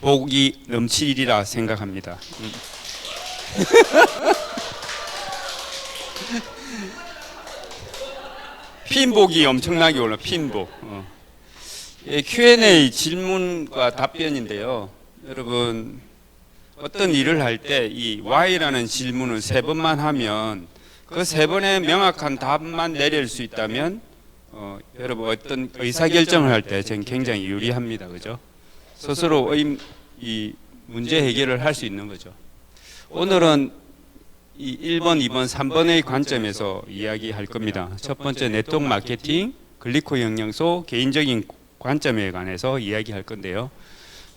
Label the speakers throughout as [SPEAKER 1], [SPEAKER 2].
[SPEAKER 1] 복이 넘치리라 생각합니다. 핀복이 엄청나게 올라. 핀복. Q&A 질문과 답변인데요. 여러분 어떤 일을 할 때 이 Y라는 질문을 3번만 하면 그 3번의 명확한 답만 내릴 수 있다면 여러분 어떤 의사결정을 할 때 저는 굉장히 유리합니다. 그죠? 스스로 이 문제 해결을 할 수 있는 거죠. 오늘은 이 1번, 2번, 3번의 관점에서 이야기할 겁니다. 첫 번째 네트워크 마케팅, 글리코 영양소, 개인적인 관점에 관해서 이야기할 건데요.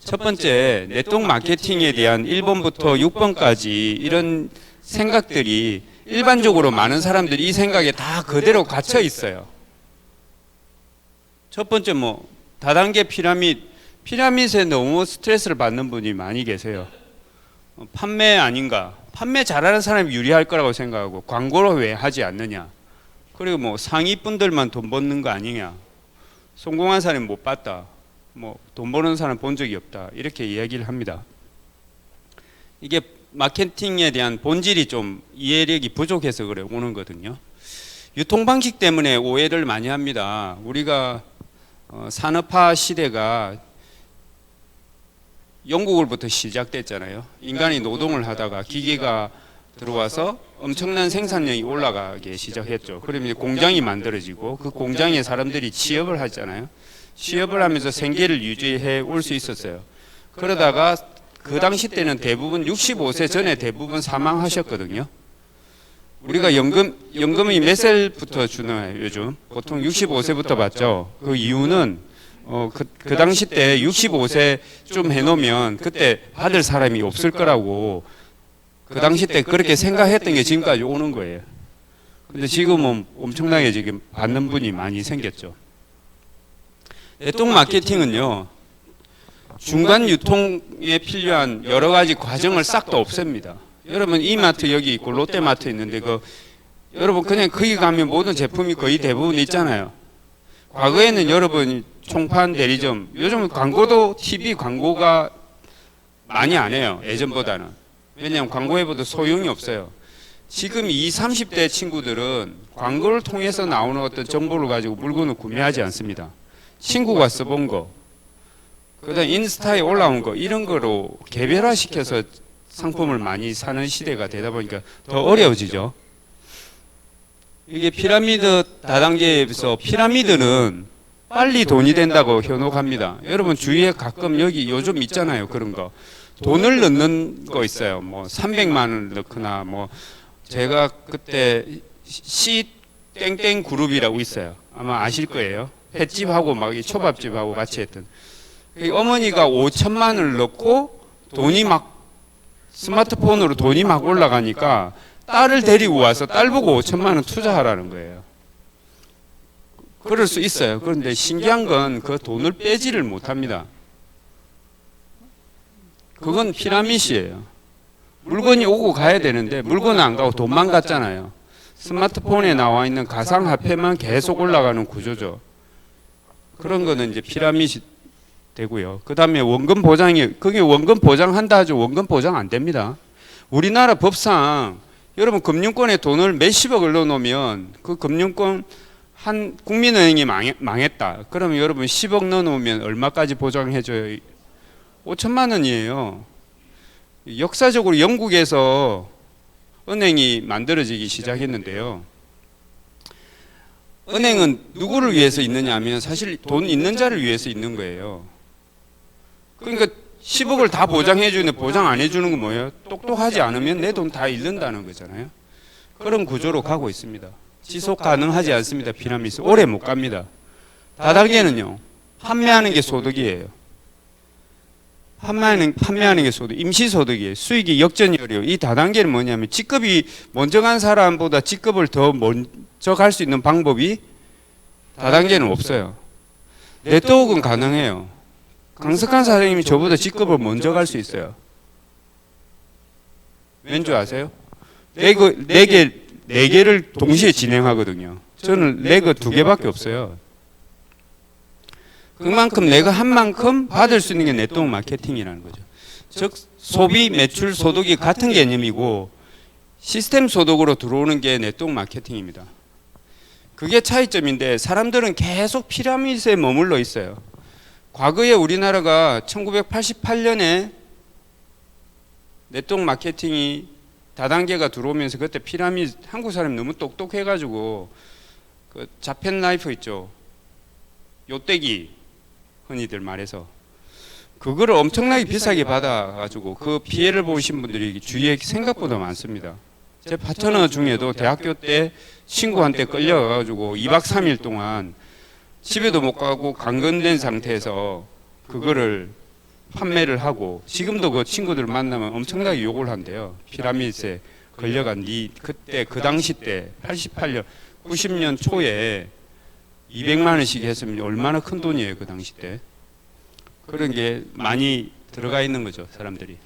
[SPEAKER 1] 첫 번째 네트워크 마케팅에 대한 1번부터 6번까지 이런 생각들이 일반적으로 많은 사람들이 이 생각에 다 그대로 갇혀 있어요. 첫 번째 다단계 피라밋에 너무 스트레스를 받는 분이 많이 계세요. 판매 아닌가? 판매 잘하는 사람이 유리할 거라고 생각하고 광고를 왜 하지 않느냐? 그리고 상위 분들만 돈 버는 거 아니냐? 성공한 사람이 못 봤다. 돈 버는 사람 본 적이 없다. 이렇게 이야기를 합니다. 이게 마케팅에 대한 본질이 좀 이해력이 부족해서 그래 오는 거거든요. 유통 방식 때문에 오해를 많이 합니다. 우리가 산업화 시대가 영국으로부터 시작됐잖아요. 인간이 노동을 하다가 기계가 들어와서 엄청난 생산량이 올라가기 시작했죠. 그러면 공장이 만들어지고 그 공장에 사람들이 취업을 하잖아요. 취업을 하면서 생계를 유지해 올 수 있었어요. 그러다가 그 당시 때는 대부분 65세 전에 대부분 사망하셨거든요. 우리가 연금이 몇 살부터 주나요? 요즘 보통 65세부터 받죠. 그 이유는 그 당시 때 65세쯤 해놓으면 그때 받을 사람이 없을 거라고 그 당시 때 그렇게 생각했던 게 지금까지 오는 거예요. 근데 지금은 엄청나게 지금 받는 분이 많이 생겼죠. 네트워크 마케팅은요, 중간 유통에 필요한 여러 가지 과정을 싹 다 없앱니다. 여러분 이마트 여기 있고 롯데마트 있는데 여러분 그냥 거기 가면 모든 제품이 거의 대부분 있잖아요. 과거에는 여러분 총판 대리점, 요즘은 광고도 TV 광고가 많이 안 해요. 예전보다는. 왜냐하면 광고해봐도 소용이 없어요. 지금 20, 30대 친구들은 광고를 통해서 나오는 어떤 정보를 가지고 물건을 구매하지 않습니다. 친구가 써본 거, 그다음 인스타에 올라온 거 이런 거로 개별화시켜서 상품을 많이 사는 시대가 되다 보니까 더 어려워지죠. 이게 피라미드 다단계에서 피라미드는 빨리 돈이 된다고 현혹합니다. 여러분 주위에 가끔 여기 요즘 있잖아요. 그런 거. 돈을 넣는 거 있어요. 300만 원을 넣거나 제가 그때 C 땡땡 그룹이라고 있어요. 아마 아실 거예요. 횟집하고 초밥집하고 같이 했던. 어머니가 5천만 원을 넣고 돈이 스마트폰으로 돈이 올라가니까 딸을 데리고 와서 딸 보고 5천만 원 투자하라는 거예요. 그럴 수 있어요. 그런데 신기한 건 그 돈을 빼지를 못합니다. 그건 피라밋이에요. 물건이 오고 가야 되는데 물건은 안 가고 돈만 갔잖아요. 스마트폰에 나와 있는 가상화폐만 계속 올라가는 구조죠. 그런 거는 이제 피라밋이 되고요. 그 다음에 원금 보장이, 그게 원금 보장한다 하죠. 원금 보장 안 됩니다. 우리나라 법상 여러분 금융권에 돈을 몇십억을 넣어놓으면 그 금융권 한 국민은행이 망했다. 그러면 여러분 10억 넣어놓으면 얼마까지 보장해줘요? 5천만 원이에요. 역사적으로 영국에서 은행이 만들어지기 시작했는데요. 은행은 누구를 위해서 있느냐 하면 사실 돈 있는 자를 위해서 있는 거예요. 그러니까 10억을 다 보장해주는데 보장 안 해주는 건 뭐예요? 똑똑하지 않으면 내 돈 다 잃는다는 거잖아요. 그런 구조로 가고 있습니다. 지속 가능하지 않습니다. 피라미드 오래 못 갑니다. 다단계는요, 판매하는 게 소득이에요. 판매하는 게 소득, 임시소득이에요. 수익이 역전이 어려워요. 이 다단계는 뭐냐면 직급이 먼저 간 사람보다 직급을 더 먼저 갈 수 있는 방법이 다단계는 없어요. 네트워크는 가능해요. 강석한 사장님이 저보다 직급을 먼저 갈 수 있어요. 왠지 아세요? 네 개를 동시에 진행하거든요. 저는 레그 2개밖에 없어요. 그만큼 내가 한 만큼 받을 수 있는 게 네트워크 마케팅이라는 거죠. 즉 소비, 매출, 소득이 같은 개념이고 시스템 소득으로 들어오는 게 네트워크 마케팅입니다. 그게 차이점인데 사람들은 계속 피라미드에 머물러 있어요. 과거에 우리나라가 1988년에 네트워크 마케팅이 다단계가 들어오면서 그때 피라미드 한국 사람이 너무 똑똑해가지고 그 자펜 라이프 있죠. 요떼기 흔히들 말해서 그거를 엄청나게 비싸게 받아가지고 그 피해를 보신 분들이 주위에 생각보다 많습니다. 제 파트너 중에도 대학교 때 친구한테 끌려가가지고 2박 3일 동안 집에도 못 가고 강건된 상태에서 그거를 판매를 하고 지금도 그 친구들 만나면 엄청나게 욕을 한대요. 피라미드에 걸려간 그때 그 당시 때 88년 90년 초에 200만 원씩 했으면 얼마나 큰 돈이에요 그 당시 때. 그런 게 많이 들어가 있는 거죠 사람들이.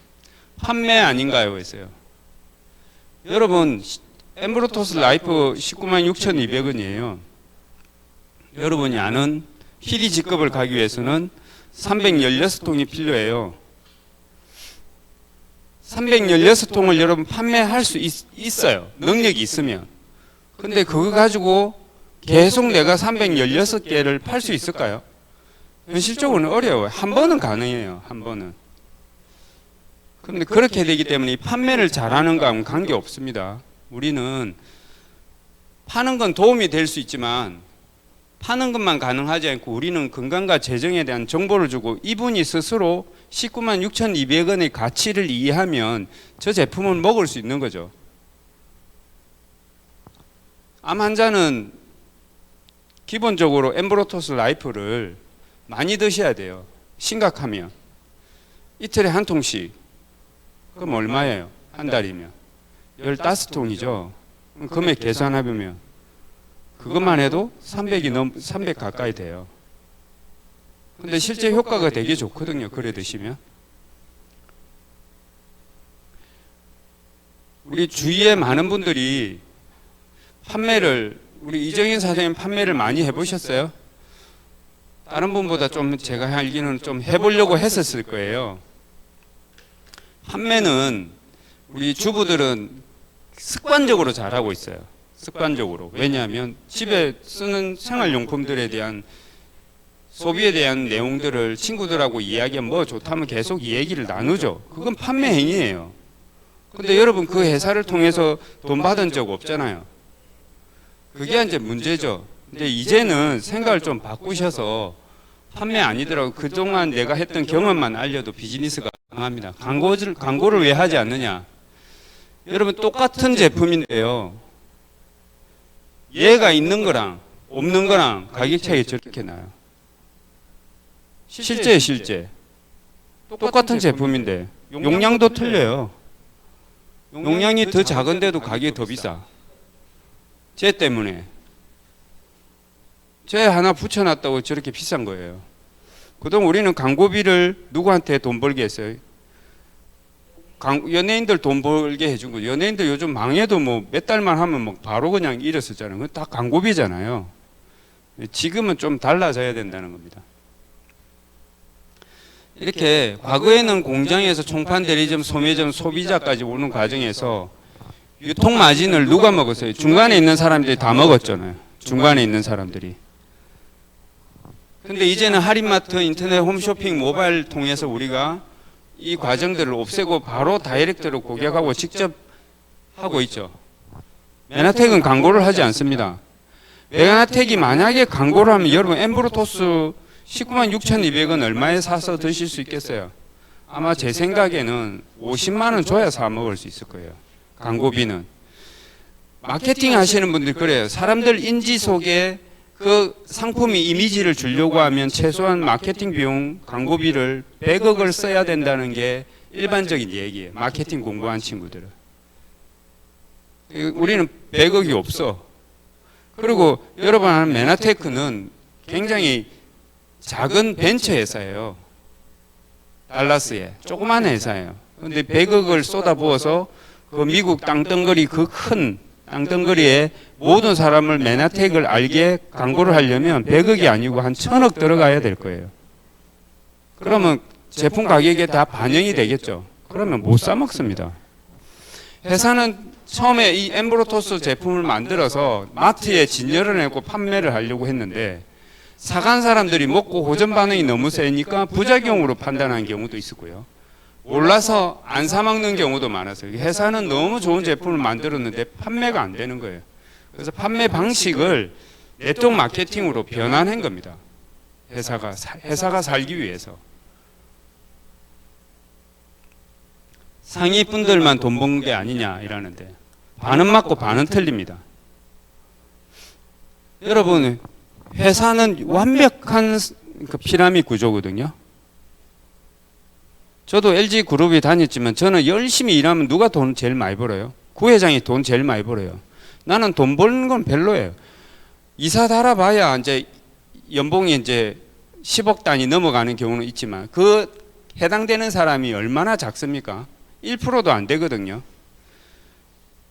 [SPEAKER 1] 판매 아닌가요 했어요. 여러분 엠브로토스 라이프 19만 6,200원이에요. 여러분이 아는 PD 직급을 가기 위해서는 316통이 필요해요. 316통을 여러분 판매할 수 있어요. 능력이 있으면. 근데 그거 가지고 계속 내가 316개를 팔 수 있을까요? 현실적으로는 어려워요. 한 번은 가능해요. 한 번은. 그런데 그렇게 되기 때문에 이 판매를 잘하는 거하고는 관계없습니다. 우리는 파는 건 도움이 될 수 있지만 파는 것만 가능하지 않고 우리는 건강과 재정에 대한 정보를 주고 이분이 스스로 19만 6,200원의 가치를 이해하면 저 제품을 먹을 수 있는 거죠. 암 환자는 기본적으로 엠브로토스 라이프를 많이 드셔야 돼요. 심각하면. 이틀에 한 통씩. 그럼 얼마예요? 한 달이면. 15통이죠. 금액 계산해보면 그것만 해도 300 가까이 돼요. 근데 실제 효과가 되게 좋거든요. 그래 드시면. 우리 주위에 많은 분들이 우리 이정인 사장님 판매를 많이 해보셨어요? 다른 분보다 좀 제가 알기는 좀 해보려고 했었을 거예요. 판매는 우리 주부들은 습관적으로 잘하고 있어요. 습관적으로. 왜냐하면 집에 쓰는 생활용품들에 대한 소비에 대한 내용들을 친구들하고 이야기하면 뭐 좋다면 계속 이 얘기를 나누죠. 그건 판매 행위예요. 근데 여러분 그 회사를 통해서 돈 받은 적 없잖아요. 그게 이제 문제죠. 근데 이제는 생각을 좀 바꾸셔서 판매 아니더라도 그동안 내가 했던 경험만 알려도 비즈니스가 가능합니다. 광고를 왜 하지 않느냐? 여러분 똑같은 제품인데요. 얘가 있는 거랑 없는 거랑 가격 차이가 저렇게 나요. 실제. 똑같은 제품인데 용량도 틀려요. 용량이 더 작은데도 가격이 더 비싸. 쟤 때문에. 쟤 하나 붙여놨다고 저렇게 비싼 거예요. 그동안 우리는 광고비를 누구한테 돈 벌게 했어요? 연예인들 돈 벌게 해준 거죠. 연예인들 요즘 망해도 뭐 몇 달만 하면 뭐 바로 그냥 잃었었잖아요. 그건 다 광고비잖아요. 지금은 좀 달라져야 된다는 겁니다. 이렇게 과거에는 공장에서 총판, 대리점, 소매점, 소비자까지 오는 과정에서 유통 마진을 누가 먹었어요? 중간에 있는 사람들이 다 먹었잖아요. 중간에 있는 사람들이. 근데 이제는 할인마트, 인터넷 홈쇼핑, 모바일 통해서 우리가 이 과정들을 없애고 바로 다이렉트로 고객하고 직접 하고 있죠. 메나텍은 광고를 하지 않습니다. 메나텍이 만약에 광고를 하면 여러분 엠브로토스 19만 6,200원 얼마에 사서 드실 수 있겠어요? 아마 제 생각에는 50만 원 줘야 사 먹을 수 있을 거예요. 광고비는. 마케팅 하시는 분들 그래요. 사람들 인지 속에 그 상품이 이미지를 주려고 하면 최소한 마케팅 비용, 광고비를 100억을 써야 된다는 게 일반적인 얘기예요. 마케팅 공부한 친구들은. 우리는 100억이 없어. 그리고 여러분 아는 메나테크는 굉장히 작은 벤처 회사예요. 달라스에. 조그만 회사예요. 근데 100억을 쏟아부어서 그 미국 땅덩어리 그 큰 땅덩어리에 모든 사람을 메나텍을 알게 광고를 하려면 100억이 아니고 한 1000억 들어가야 될 거예요. 그러면 제품 가격에 다 반영이 되겠죠. 그러면 못 사 먹습니다. 회사는 처음에 이 엠브로토스 제품을 만들어서 마트에 진열을 내고 판매를 하려고 했는데 사간 사람들이 먹고 호전 반응이 너무 세니까 부작용으로 판단한 경우도 있었고요. 몰라서 안 사 먹는 경우도 많았어요. 회사는 너무 좋은 제품을 만들었는데 판매가 안 되는 거예요. 그래서 판매 방식을 네트워크 마케팅으로 변환한 겁니다. 회사가 살기 위해서. 상위 분들만 돈 번 게 아니냐 이러는데 반은 맞고 반은 틀립니다. 여러분, 회사는 완벽한 그 피라미드 구조거든요. 저도 LG그룹에 다녔지만 저는 열심히 일하면 누가 돈 제일 많이 벌어요? 구회장이 돈 제일 많이 벌어요. 나는 돈 버는 건 별로예요. 이사 달아봐야 이제 연봉이 이제 10억 단위 넘어가는 경우는 있지만 그 해당되는 사람이 얼마나 작습니까? 1%도 안 되거든요.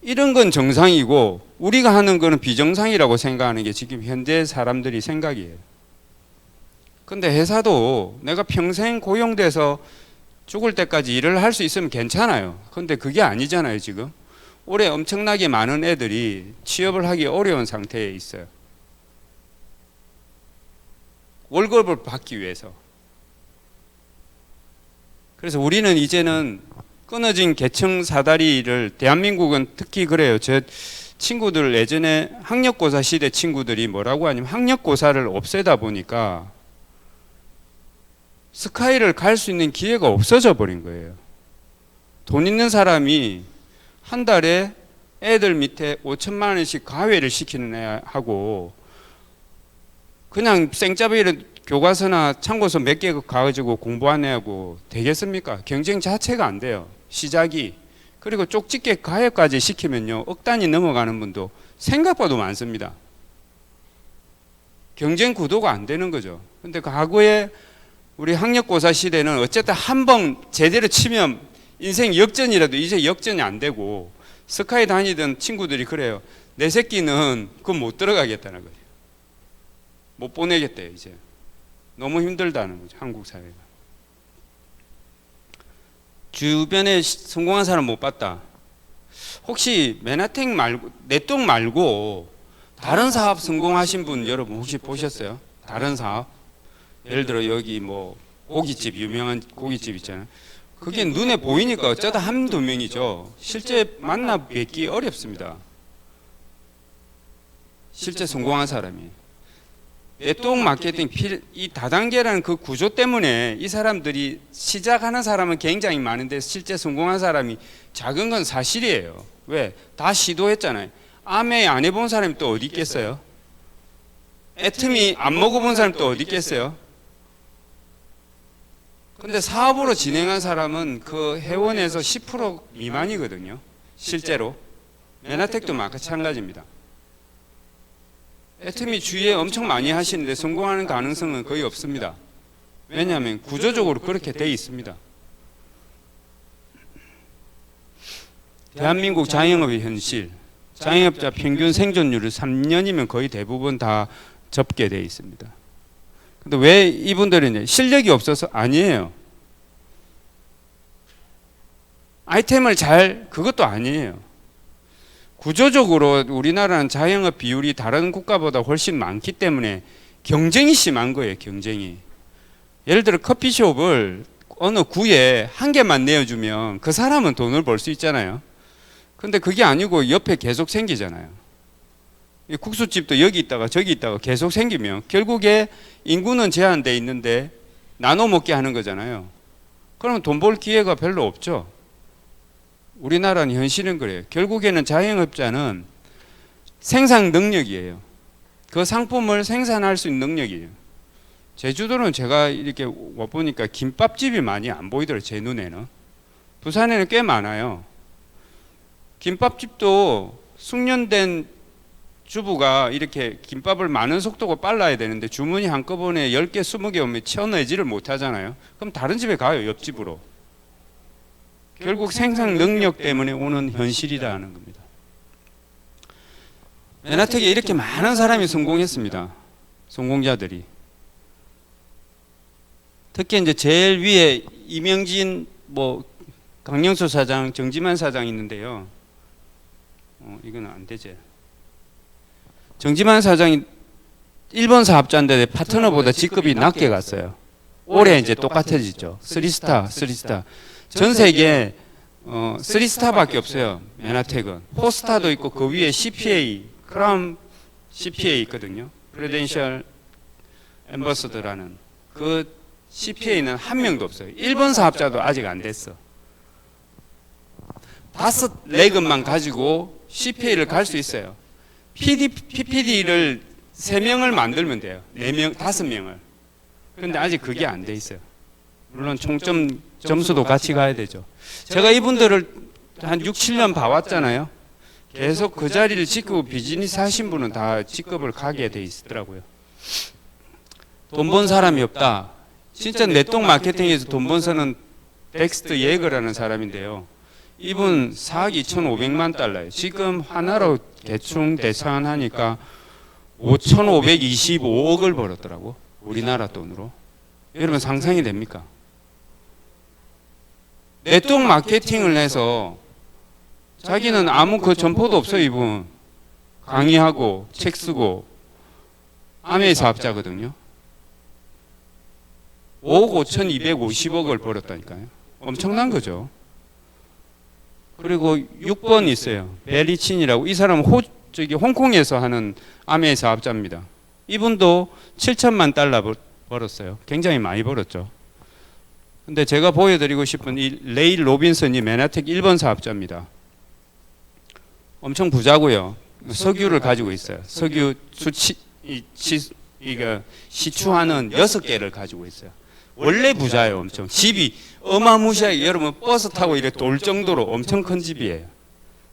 [SPEAKER 1] 이런 건 정상이고 우리가 하는 거는 비정상이라고 생각하는 게 지금 현대 사람들이 생각이에요. 근데 회사도 내가 평생 고용돼서 죽을 때까지 일을 할 수 있으면 괜찮아요. 근데 그게 아니잖아요, 지금. 올해 엄청나게 많은 애들이 취업을 하기 어려운 상태에 있어요. 월급을 받기 위해서. 그래서 우리는 이제는 끊어진 계층 사다리를, 대한민국은 특히 그래요. 제 친구들 예전에 학력고사 시대 친구들이 뭐라고 하냐면 학력고사를 없애다 보니까 스카이를 갈 수 있는 기회가 없어져 버린 거예요. 돈 있는 사람이 한 달에 애들 밑에 5천만 원씩 과외를 시키는 애하고 그냥 생짜배를 교과서나 참고서 몇 개 가가지고 공부한 애하고 되겠습니까? 경쟁 자체가 안 돼요. 시작이. 그리고 쪽집게 과외까지 시키면요, 억 단위 넘어가는 분도 생각보다 많습니다. 경쟁 구도가 안 되는 거죠. 근데 과거에 우리 학력고사 시대는 어쨌든 한 번 제대로 치면 인생 역전이라도 이제 역전이 안 되고 스카이 다니던 친구들이 그래요. 내 새끼는 그건 못 들어가겠다는 거예요. 못 보내겠대요, 이제. 너무 힘들다는 거죠, 한국 사회가. 주변에 성공한 사람 못 봤다. 혹시 메나텍 말고, 네트워크 말고 다른 사업 성공하신 분 여러분 혹시 보셨어요? 다른 사업? 예를 들어 여기 뭐 고깃집, 유명한 고깃집 있잖아요. 그게 눈에 보이니까 어쩌다 한두 명이죠. 실제 만나 뵙기 어렵습니다. 실제 성공한 사람이. 네트워크 마케팅 이 다단계라는 그 구조 때문에 이 사람들이 시작하는 사람은 굉장히 많은데 실제 성공한 사람이 작은 건 사실이에요. 왜? 다 시도했잖아요. 아메 안 해본 사람이 또 어디 있겠어요? 애트미 안 먹어본 사람이 또 어디 있겠어요? 근데 사업으로 진행한 사람은 그 회원에서 10% 미만이거든요. 실제로. 메나텍도 마찬가지입니다. 애트미 주위에 엄청 많이 하시는데 성공하는 가능성은 거의 없습니다. 왜냐하면 구조적으로 그렇게 돼 있습니다. 대한민국 자영업의 현실, 자영업자 평균 생존율을 3년이면 거의 대부분 다 접게 돼 있습니다. 근데 왜 이분들은 실력이 없어서 아니에요. 아이템을 그것도 아니에요. 구조적으로 우리나라는 자영업 비율이 다른 국가보다 훨씬 많기 때문에 경쟁이 심한 거예요, 경쟁이. 예를 들어 커피숍을 어느 구에 한 개만 내어주면 그 사람은 돈을 벌 수 있잖아요. 근데 그게 아니고 옆에 계속 생기잖아요. 국수집도 여기 있다가 저기 있다가 계속 생기면 결국에 인구는 제한돼 있는데 나눠 먹게 하는 거잖아요. 그러면 돈 벌 기회가 별로 없죠. 우리나라는 현실은 그래요. 결국에는 자영업자는 생산 능력이에요. 그 상품을 생산할 수 있는 능력이에요. 제주도는 제가 이렇게 와보니까 김밥집이 많이 안 보이더라고요, 제 눈에는. 부산에는 꽤 많아요. 김밥집도 숙련된 주부가 이렇게 김밥을 많은 속도가 빨라야 되는데 주문이 한꺼번에 10개, 20개 오면 쳐내지를 못하잖아요. 그럼 다른 집에 가요, 옆집으로. 결국 생산 능력 때문에 오는 현실이라는 겁니다. 맨하탄에 이렇게 많은 사람이 성공했습니다. 성공자들이. 특히 이제 제일 위에 이명진, 강영수 사장, 정지만 사장 있는데요. 이건 안 되지. 정지만 사장이 일본 사업자인데 파트너보다 직급이 낮게 갔어요. 올해 이제 똑같아지죠. 3스타. 전 세계 3스타밖에 없어요. 맨하탄은. 4스타도 있고 그 위에 CPA, 크라운 CPA 있거든요. 프레덴셜 엠버서더라는 그 CPA는 한 명도 없어요. 일본 사업자도 아직 안 됐어. 5레그만 가지고 CPA를 갈 수 있어요. PPD를 3명을 만들면 돼요. 4명, 5명을. 근데 아직 그게 안 돼 있어요. 물론 총점 점수도 같이 가야 되죠. 제가 이분들을 한 6, 7년 봐왔잖아요. 계속 그 자리를 지키고 비즈니스 하신 분은 다 직급을 가게 돼 있더라고요. 돈 번 사람이 없다. 진짜 네트워크 마케팅에서 돈 번 사는 덱스트 예거라는 사람인데요. 이분 4억 2,500만 달러예요. 지금 하나로 대충 계산하니까 5,525억을 벌었더라고. 우리나라 돈으로. 여러분 상상이 됩니까? 네트워크 마케팅을 해서 자기는 아무 그 점포도 없어요. 이분 강의하고 책 쓰고 아메이 사업자거든요. 5억 5,250억을 벌었다니까요. 엄청난 거죠. 그리고 6번 있어요. 베리친이라고. 이 사람은 홍콩에서 하는 아메이 사업자입니다. 이분도 7천만 달러 벌었어요. 굉장히 많이 벌었죠. 근데 제가 보여드리고 싶은 이 레이 로빈슨이 맨하탄 1번 사업자입니다. 엄청 부자고요. 석유를 가지고 있어요. 석유 시추하는 6개를 가지고 있어요. 원래 부자예요. 엄청. 집이 어마무시하게 여러분 버스 타고 이렇게 돌 정도로 엄청 큰 집이에요.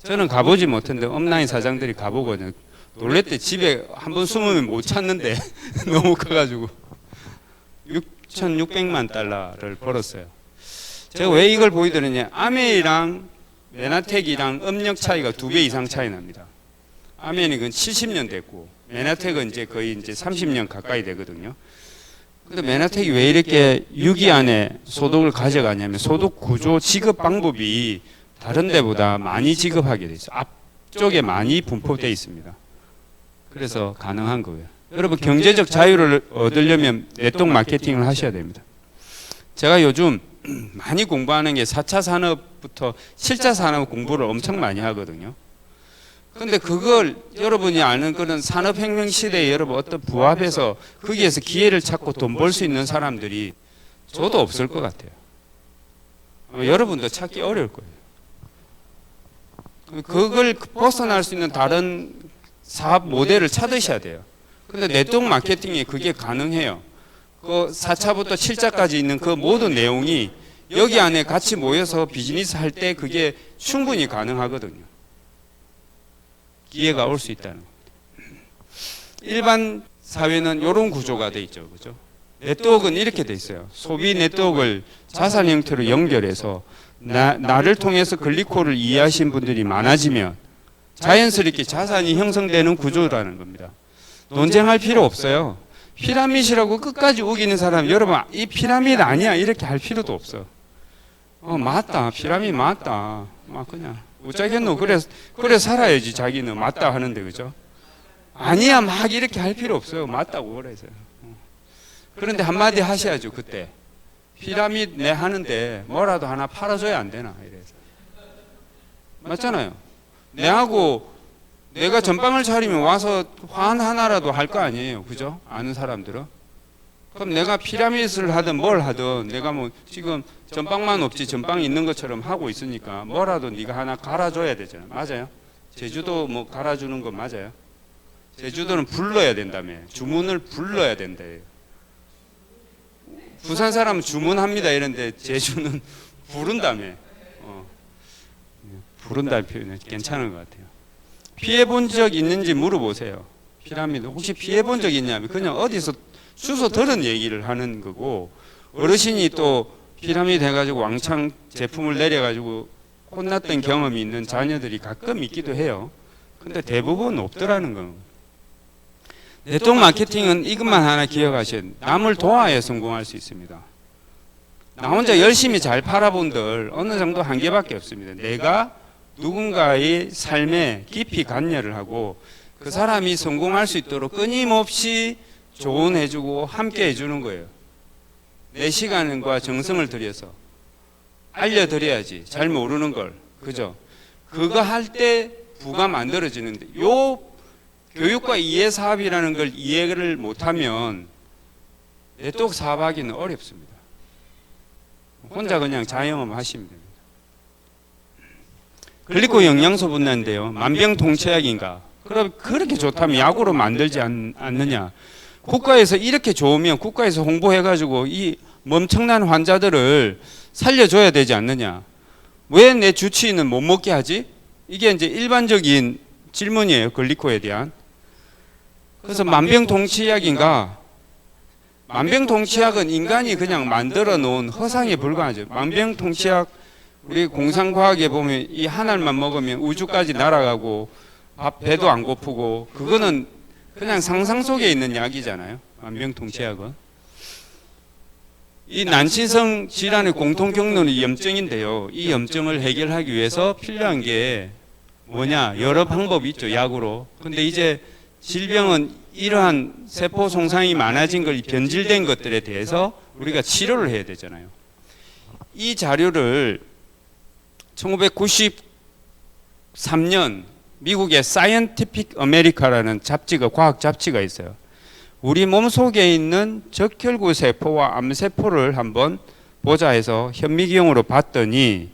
[SPEAKER 1] 저는 가보지 못했는데 업라인 사장들이 가보거든요. 놀랬대. 집에 한 번 숨으면 못 찾는데 너무 커가지고 6,600만 달러를 벌었어요. 제가 왜 이걸 보여드리냐. 아메이랑 맨하탄이랑 업력 차이가 2배 이상 차이 납니다. 아메이는 70년 됐고 맨하탄은 이제 거의 이제 30년 가까이 되거든요. 근데 맨하탄이 왜 이렇게 6위 안에 소득을 가져가냐면 소득 구조 지급 방법이 다른 데보다 많이 지급하게 돼 있어요. 앞쪽에 많이 분포되어 있습니다. 그래서 가능한 거예요. 여러분 경제적 자유를 얻으려면 네트워크 마케팅을 하셔야 됩니다. 제가 요즘 많이 공부하는 게 4차 산업부터 7차 산업 공부를 엄청 많이 하거든요. 근데 그걸 여러분이 아는 그런 산업혁명 시대에 여러분 어떤 부합해서 거기에서 기회를 찾고 돈 벌 수 있는 사람들이 저도 없을 것 같아요. 여러분도 찾기 어려울 거예요. 그걸 벗어날 수 있는 다른 사업 모델을 찾으셔야 돼요. 근데 네트워크 마케팅에 그게 가능해요. 그 4차부터 7차까지 있는 그 모든 내용이 여기 안에 같이 모여서 비즈니스 할 때 그게 충분히 가능하거든요. 기회가 올 수 있다는 겁니다. 일반 사회는 이런 구조가 돼 있죠. 그죠? 네트워크는 이렇게 돼 있어요. 소비 네트워크를 자산 형태로 연결해서 나를 통해서 글리코를 이해하신 분들이 많아지면 자연스럽게 자산이 형성되는 구조라는 겁니다. 논쟁할 필요 없어요. 피라밋이라고 끝까지 우기는 사람, 여러분 이 피라밋 아니야 이렇게 할 필요도 없어. 맞다, 피라밋 맞다. 막 그냥 우짜겠노 그래 살아야지. 자기는 맞다 하는데 그죠? 아니야 막 이렇게 할 필요 없어요. 맞다고 그래서요. 그런데 한마디 하셔야죠. 그때 피라밋 내 하는데 뭐라도 하나 팔아줘야 안 되나 이래서. 맞잖아요. 내하고 내가 전방을 차리면 와서 화한 하나라도 할 거 아니에요. 그죠? 아는 사람들은. 그럼 내가 피라밋을 하든 뭘 하든 내가 뭐 지금 전방만 없지 전방이 있는 것처럼 하고 있으니까 뭐라도 네가 하나 갈아줘야 되잖아요. 맞아요? 제주도 뭐 갈아주는 건 맞아요? 제주도는 불러야 된다며. 주문을 불러야 된대요. 부산 사람은 주문합니다 이런데 제주는 부른다며. 부른다는 표현은 괜찮은 것 같아요. 피해본 적 있는지 물어보세요. 피라미드 혹시 피해본 적 있냐면 그냥 어디서 주워 들은 얘기를 하는 거고, 어르신이 또 피라미드 해가지고 왕창 제품을 내려가지고 혼났던 경험이 있는 자녀들이 가끔 있기도 해요. 근데 대부분 없더라는 겁니다. 네트워크 마케팅은 이것만 하나 기억하셔야 돼요. 남을 도와야 성공할 수 있습니다. 나 혼자 열심히 잘 팔아본들 어느 정도 한계밖에 없습니다. 내가 누군가의 삶에 깊이 관여를 하고 그 사람이 성공할 수 있도록 끊임없이 조언해주고 함께 해주는 거예요. 내 시간과 정성을 들여서 알려드려야지. 잘 모르는 걸. 그죠? 그거 할 때 부가 만들어지는데 요 교육과 이해 사업이라는 걸 이해를 못하면 네트워크 사업하기는 어렵습니다. 혼자 그냥 자영업 하시면 됩니다. 글리코 영양소 분야인데요. 만병통치약인가? 그럼 그렇게 좋다면 약으로 만들지 않느냐? 국가에서 이렇게 좋으면 국가에서 홍보해가지고 이 멍청난 환자들을 살려줘야 되지 않느냐? 왜 내 주치의는 못 먹게 하지? 이게 이제 일반적인 질문이에요. 글리코에 대한. 그래서 만병통치약인가? 만병통치약은 인간이 그냥 만들어 놓은 허상에 불과하죠. 만병통치약 우리 공상과학에 보면 이 한 알만 먹으면 우주까지 날아가고 배도 안 고프고 그거는 그냥 상상 속에 있는 약이잖아요. 만병통치약은. 이 난치성 질환의 공통 경로는 염증인데요. 이 염증을 해결하기 위해서 필요한 게 뭐냐? 여러 방법이 있죠. 약으로. 근데 이제 질병은 이러한 세포 손상이 많아진 걸 변질된 것들에 대해서 우리가 치료를 해야 되잖아요. 이 자료를 1993년 미국의 사이언티픽 아메리카라는 잡지가 과학 잡지가 있어요. 우리 몸속에 있는 적혈구 세포와 암세포를 한번 보자 해서 현미경으로 봤더니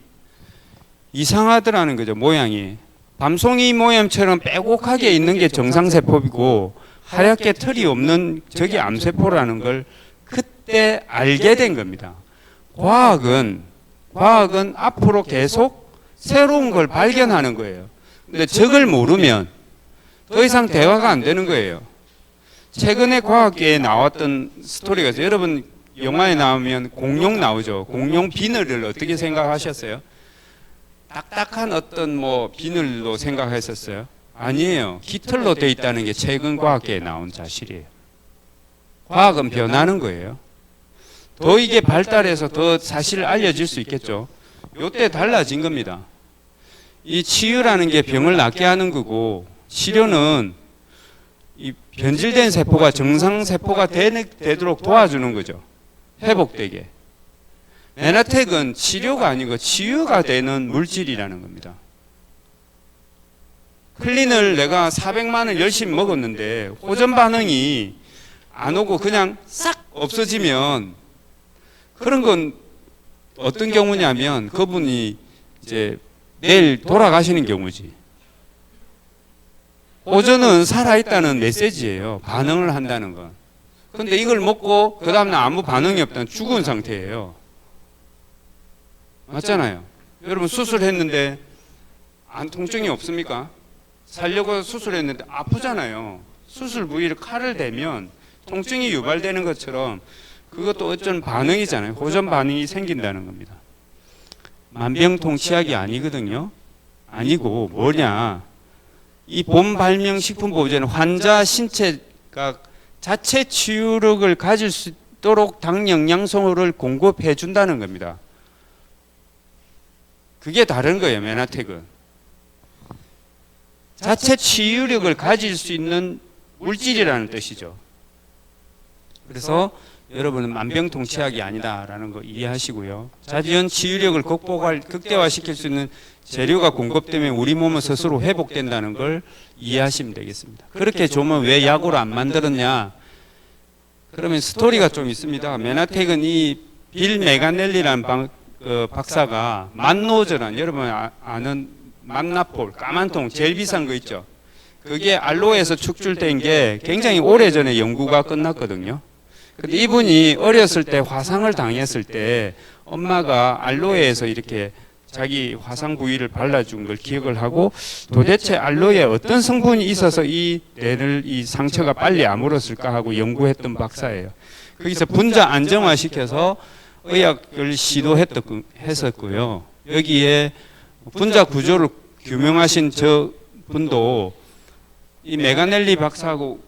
[SPEAKER 1] 이상하더라는 거죠. 모양이. 밤송이 모양처럼 빼곡하게 있는 게 정상세포이고 하얗게 털이 없는 저게 암세포라는 걸 그때 알게 된 겁니다. 과학은 앞으로 계속 새로운 걸 발견하는 거예요. 근데 저걸 모르면 더 이상 대화가 안 되는 거예요. 최근에 과학계에 나왔던 스토리가 있어요. 여러분 영화에 나오면 공룡 나오죠. 공룡 비늘을 어떻게 생각하셨어요? 딱딱한 어떤 뭐 비늘로 생각했었어요? 아니에요. 깃털로 돼 있다는 게 최근 과학계에 나온 사실이에요. 과학은 변하는 거예요. 더 이게 발달해서 더 사실을 알려질 수 있겠죠. 요때 달라진 겁니다. 이 치유라는 게 병을 낫게 하는 거고 치료는 이 변질된 세포가 정상 세포가 되도록 도와주는 거죠. 회복되게. 메나텍은 치료가 아니고 치유가 되는 물질이라는 겁니다. 클린을 내가 400만 원 열심히 먹었는데 호전 반응이 안 오고 그냥 싹 없어지면 그런 건 어떤 경우냐면 그분이 이제 내일 돌아가시는 경우지. 호전은 살아있다는 메시지예요. 반응을 한다는 건. 근데 이걸 먹고 그 다음날 아무 반응이 없다면 죽은 상태예요. 맞잖아요. 여러분 수술했는데 안 통증이 없습니까? 살려고 수술했는데 아프잖아요. 수술 부위를 칼을 대면 통증이 유발되는 것처럼 그것도 어쩐 반응이잖아요. 호전 반응이 생긴다는 겁니다. 만병통치약이 아니거든요. 아니고 뭐냐? 이 본발명식품보호제는 환자 신체가 자체 치유력을 가질 수 있도록 당 영양소를 공급해 준다는 겁니다. 그게 다른 거예요. 메나텍은. 자체 치유력을 가질 수 있는 물질이라는 뜻이죠. 그래서 여러분은 만병통치약이 아니다라는 거 이해하시고요. 자연 치유력을 극대화시킬 수 있는 재료가 공급되면 우리 몸은 스스로 회복된다는 걸 이해하시면 되겠습니다. 그렇게 좋으면 왜 약으로 안 만들었냐? 그러면 스토리가 좀 있습니다. 메나텍은 이 빌 메가넬리라는 박사가 만노저란 여러분 아는 만나폴 까만 통 제일 비싼 거 있죠. 그게 알로에에서 축출된 게 굉장히 오래전에 연구가 끝났거든요. 근데 이분이 어렸을 때 화상을 당했을 때 엄마가 알로에에서 이렇게 자기 화상 부위를 발라준 걸 기억을 하고 도대체 알로에에 어떤 성분이 있어서 이 상처가 빨리 아물었을까 하고 연구했던 박사예요. 거기서 분자 안정화시켜서 의학을 시도했었고요. 여기에 분자 구조를 규명하신 저 분도 이 메가넬리 박사하고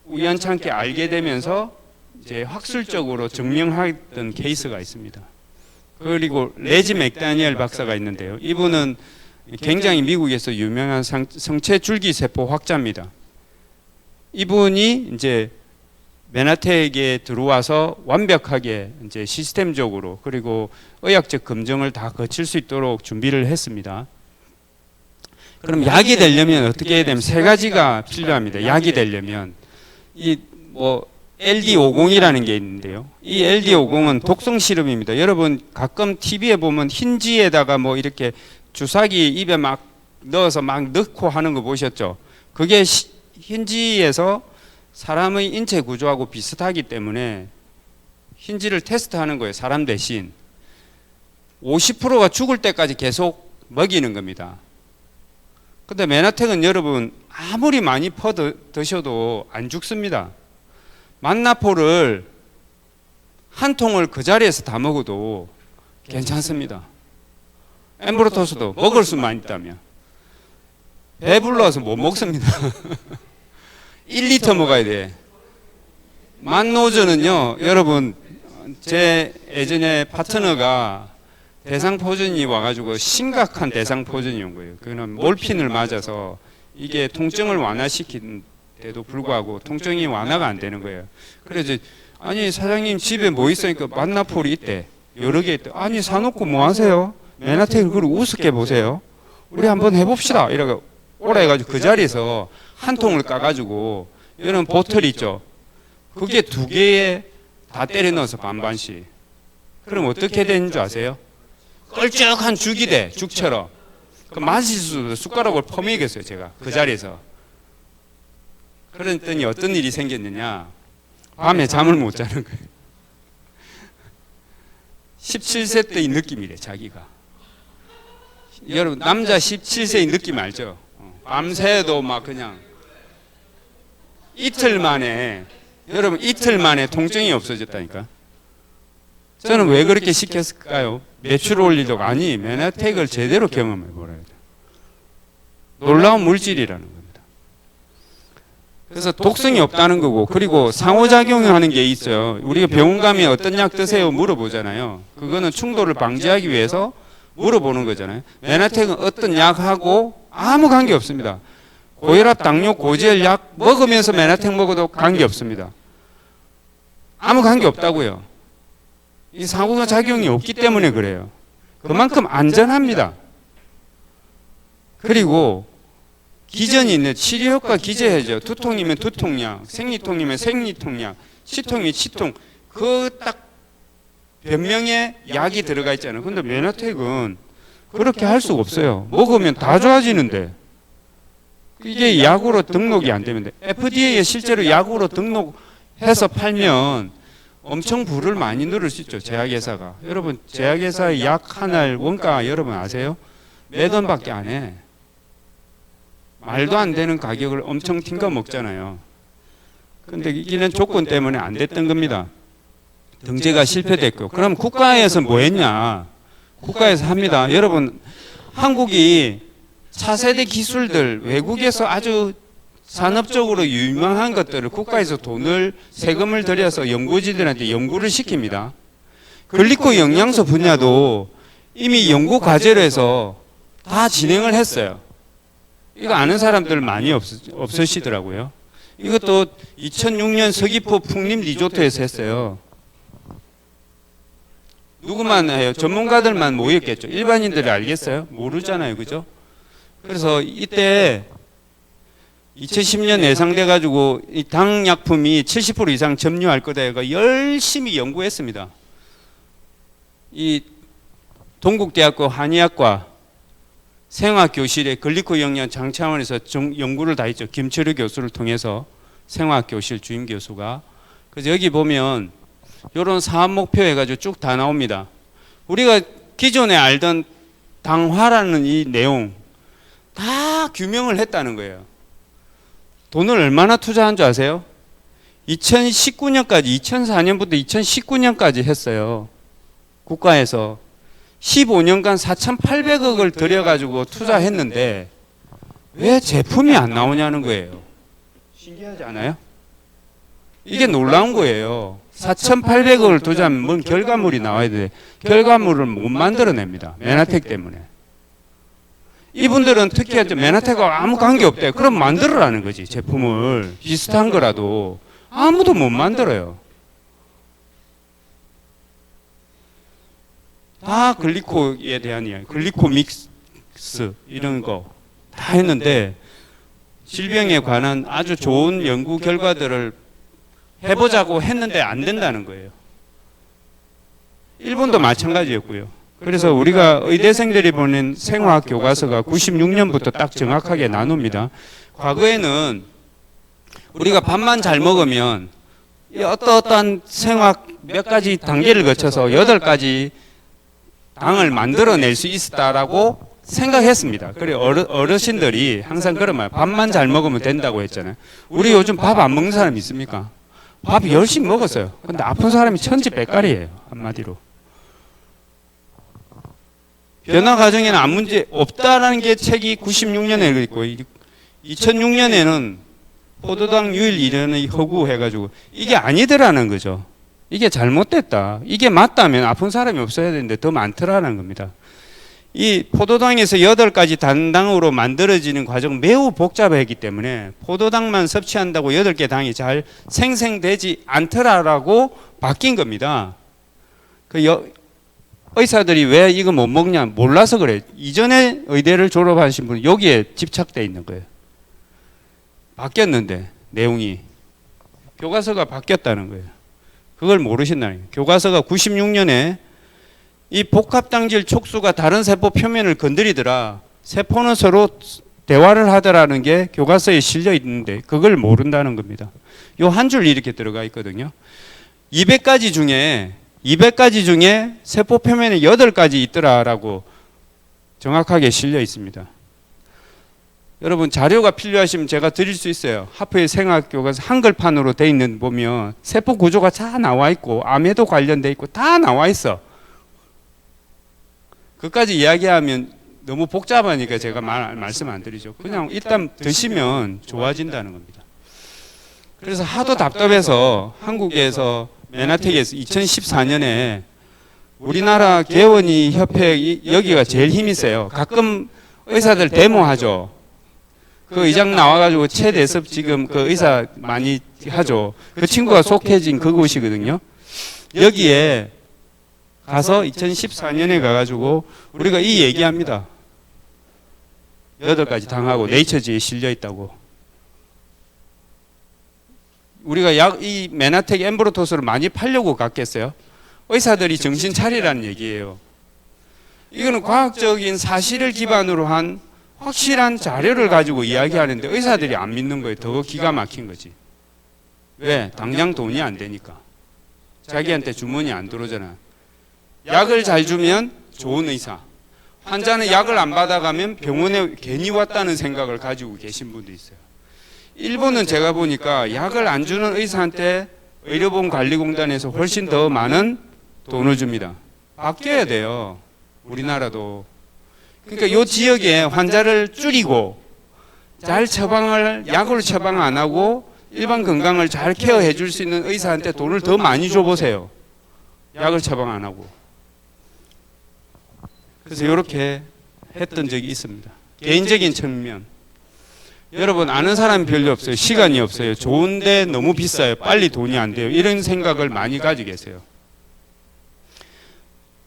[SPEAKER 1] 우연찮게 알게 되면서 이제 학술적으로 증명하던 케이스가 있습니다. 그리고 레지 맥다니엘 박사가 있는데요. 이분은 굉장히 미국에서 유명한 성체 줄기세포 학자입니다. 이분이 이제 맨하탄에 들어와서 완벽하게 이제 시스템적으로 그리고 의학적 검증을 다 거칠 수 있도록 준비를 했습니다. 그럼 약이 되려면 어떻게 해야 되면 세 가지가 필요합니다. 약이 되려면 이 뭐 LD50이라는 게 있는데요. 이 LD50은 독성 시럽입니다. 여러분 가끔 TV에 보면 흰지에다가 뭐 이렇게 주사기 입에 막 넣어서 막 넣고 하는 거 보셨죠? 그게 흰지에서 사람의 인체 구조하고 비슷하기 때문에 흰지를 테스트하는 거예요. 사람 대신 50%가 죽을 때까지 계속 먹이는 겁니다. 근데 메나텍은 여러분 아무리 많이 드셔도 안 죽습니다. 만나포를 한 통을 그 자리에서 다 먹어도 괜찮습니다. 엠브로토스도 먹을 수만 있다면. 배불러서 못 먹습니다. 1리터 먹어야 돼. 만노저는요, 여러분, 제 예전에 파트너가 대상포진이 와가지고 심각한 대상포진이 온 거예요. 그는 몰핀을 맞아서 이게 통증을 완화시키는데도 불구하고 통증이 완화가 안 되는 거예요. 그래서 아니 사장님 집에 뭐 있으니까 만나폴이 있대. 여러 개 있대. 아니 사놓고 뭐 하세요? 메나텍을 그걸 우습게 보세요. 우리 한번 해봅시다. 이러고 오라 해가지고 그 자리에서 한 통을 까가지고 이런 보틀 있죠. 그게 두 개에 다 때려 넣어서 반반씩. 그럼 어떻게 되는 줄 아세요? 걸쭉한 죽이 돼. 죽처럼. 그 마실 수도 숟가락을 퍼먹였어요. 제가 그 자리에서. 그랬더니 어떤 일이 생겼느냐. 밤에 잠을 못 자는 거예요. 17세 때의 느낌이래 자기가. 여러분 남자 17세의 느낌 알죠? 밤새도 막 그냥 이틀 만에 여러분 이틀 만에 통증이 없어졌다니까. 저는 왜 그렇게 시켰을까요? 매출 올리려고 아니 메나텍을 제대로 경험해 보라요. 놀라운 물질이라는 겁니다. 그래서 독성이 없다는 거고 그리고 상호작용하는 게 있어요. 우리가 병원 가면 어떤 약 드세요 물어보잖아요. 그거는 충돌을 방지하기 위해서 물어보는 거잖아요. 메나텍은 어떤 약하고 아무 관계 없습니다. 고혈압, 당뇨, 고지혈 약 먹으면서 메나텍 먹어도 관계 없습니다. 아무 관계 없다고요. 이 상호작용이 없기 때문에 그래요. 그만큼 안전합니다. 그리고 기전이 있는 치료효과 기재해죠. 두통이면 두통약, 생리통이면 생리통약, 치통이면 치통. 그 딱 변명에 약이 들어가 있잖아요. 근데 메나텍은 그렇게 할 수가 없어요. 먹으면 다 좋아지는데. 이게 약으로 등록이 안 되면 돼. FDA에 실제로 약으로 등록해서 팔면 엄청 부를 많이 늘을 수 있죠. 제약회사가. 여러분 제약회사의 약 하나의 원가 여러분 아세요? 몇 원밖에 안 해. 말도 안 되는 가격을 엄청 튕겨 먹잖아요. 근데 이기는 조건 때문에 안 됐던 겁니다. 등재가 실패됐고. 그럼 국가에서 뭐 했냐? 국가에서 합니다. 여러분 한국이 차세대 기술들 외국에서 아주 산업적으로 유명한 것들을 국가에서 돈을 세금을 들여서 연구지들한테 연구를 시킵니다. 글리코 영양소 분야도 이미 연구 과제로 해서 다 진행을 했어요. 이거 아는 사람들 많이 없으시더라고요. 이것도 2006년 서귀포 풍림 리조트에서 했어요. 누구만 해요? 전문가들만 모였겠죠. 일반인들이 알겠어요? 모르잖아요. 그죠? 그래서 이때 2010년 예상돼 가지고 이 당약품이 70% 이상 점유할 거다 해가 열심히 연구했습니다. 이 동국대학교 한의학과 생화학교실에 글리코 영양 장차원에서 연구를 다 했죠. 김철우 교수를 통해서 생화학교실 주임 교수가. 그래서 여기 보면 이런 사업 목표 해가지고 쭉 다 나옵니다. 우리가 기존에 알던 당화라는 이 내용 다 규명을 했다는 거예요. 돈을 얼마나 투자한 줄 아세요? 2019년까지 2004년부터 2019년까지 했어요. 국가에서 15년간 4,800억을 들여가지고 투자했는데 왜 제품이 안 나오냐는 거예요. 신기하지 않아요? 이게 놀라운 거예요. 4,800억을 투자하면 뭔 결과물이 나와야 돼. 결과물을 못 만들어냅니다. 메나텍 때문에. 이분들은 특히 메나텍하고 아무 관계 없대. 그럼 만들어라는 거지. 제품을. 비슷한 거라도. 아무도 못 만들어요. 다 글리코에 대한 이야기. 글리코 믹스 이런 거 다 했는데 질병에 관한 아주 좋은 연구 결과들을 해보자고 했는데 안 된다는 거예요. 일본도 마찬가지였고요. 그래서 우리가 의대생들이 보낸 생화학 교과서가 96년부터 딱 정확하게 나눕니다. 과거에는 우리가 밥만 잘 먹으면 어떠한 생화학 몇 가지 단계를 거쳐서 8가지 당을 만들어낼 수 있었다라고 생각했습니다. 그래 어르신들이 항상 그런 말, 밥만 잘 먹으면 된다고 했잖아요. 우리 요즘 밥 안 먹는 사람 있습니까? 밥 열심히 먹었어요. 근데 아픈 사람이 천지백갈이에요. 한마디로. 변화 과정에는 아무 문제 없다라는 게 책이 96년에 있고 2006년에는 포도당 유일 일원의 허구해가지고 이게 아니더라는 거죠. 이게 잘못됐다. 이게 맞다면 아픈 사람이 없어야 되는데 더 많더라는 겁니다. 이 포도당에서 8가지 단당으로 만들어지는 과정은 매우 복잡하기 때문에 포도당만 섭취한다고 8개 당이 잘 생성되지 않더라라고 바뀐 겁니다. 의사들이 왜 이거 못 먹냐 몰라서 그래. 이전에 의대를 졸업하신 분은 여기에 집착돼 있는 거예요. 바뀌었는데 내용이 교과서가 바뀌었다는 거예요. 그걸 모르신다는 거예요. 교과서가 96년에 이 복합당질 촉수가 다른 세포 표면을 건드리더라. 세포는 서로 대화를 하더라는 게 교과서에 실려 있는데 그걸 모른다는 겁니다. 요 한 줄 이렇게 들어가 있거든요. 200가지 중에 세포 표면에 8가지 있더라라고 정확하게 실려 있습니다. 여러분 자료가 필요하시면 제가 드릴 수 있어요. 하프의 생화학 교과서 한글판으로 돼 있는 보면 세포 구조가 다 나와 있고 암에도 관련돼 있고 다 나와 있어. 그까지 이야기하면 너무 복잡하니까 제가 말씀 안 드리죠. 그냥 일단 드시면 좋아진다는 겁니다. 그래서 하도 답답해서 한국에서 메나텍에서 2014년에 우리나라 개원이 협회 여기가 제일 힘이 세요. 가끔 의사들 데모하죠. 그 의장 나와가지고 최대섭 지금 그 의사 많이 하죠. 그 친구가 속해진 그곳이거든요. 여기에 가서 2014년에 가가지고 우리가 이 얘기합니다. 8가지 당하고 네이처지에 실려 있다고. 우리가 이 메나텍 엠브로토스를 많이 팔려고 갔겠어요? 의사들이 정신 차리라는 얘기예요. 이거는 과학적인 사실을 기반으로 한 확실한 자료를 가지고 이야기하는데 의사들이 안 믿는 거예요. 더 기가 막힌 거지. 왜? 당장 돈이 안 되니까. 자기한테 주문이 안 들어오잖아. 약을 잘 주면 좋은 의사. 환자는 약을 안 받아가면 병원에 괜히 왔다는 생각을 가지고 계신 분도 있어요. 일본은 제가 보니까 약을 안 주는 의사한테 의료보험관리공단에서 훨씬 더 많은 돈을 줍니다. 바뀌어야 돼요. 우리나라도. 그러니까 이 지역에 환자를 줄이고 잘 처방을 약으로 처방 안 하고 일반 건강을 잘 케어해 줄 수 있는 의사한테 돈을 더 많이 줘보세요. 약을 처방 안 하고. 그래서 이렇게 했던 적이 있습니다. 개인적인 측면. 여러분 아는 사람이 별로 없어요. 시간이 없어요. 좋은데 너무 비싸요. 빨리 돈이 안 돼요. 이런 생각을 많이 가지고 계세요.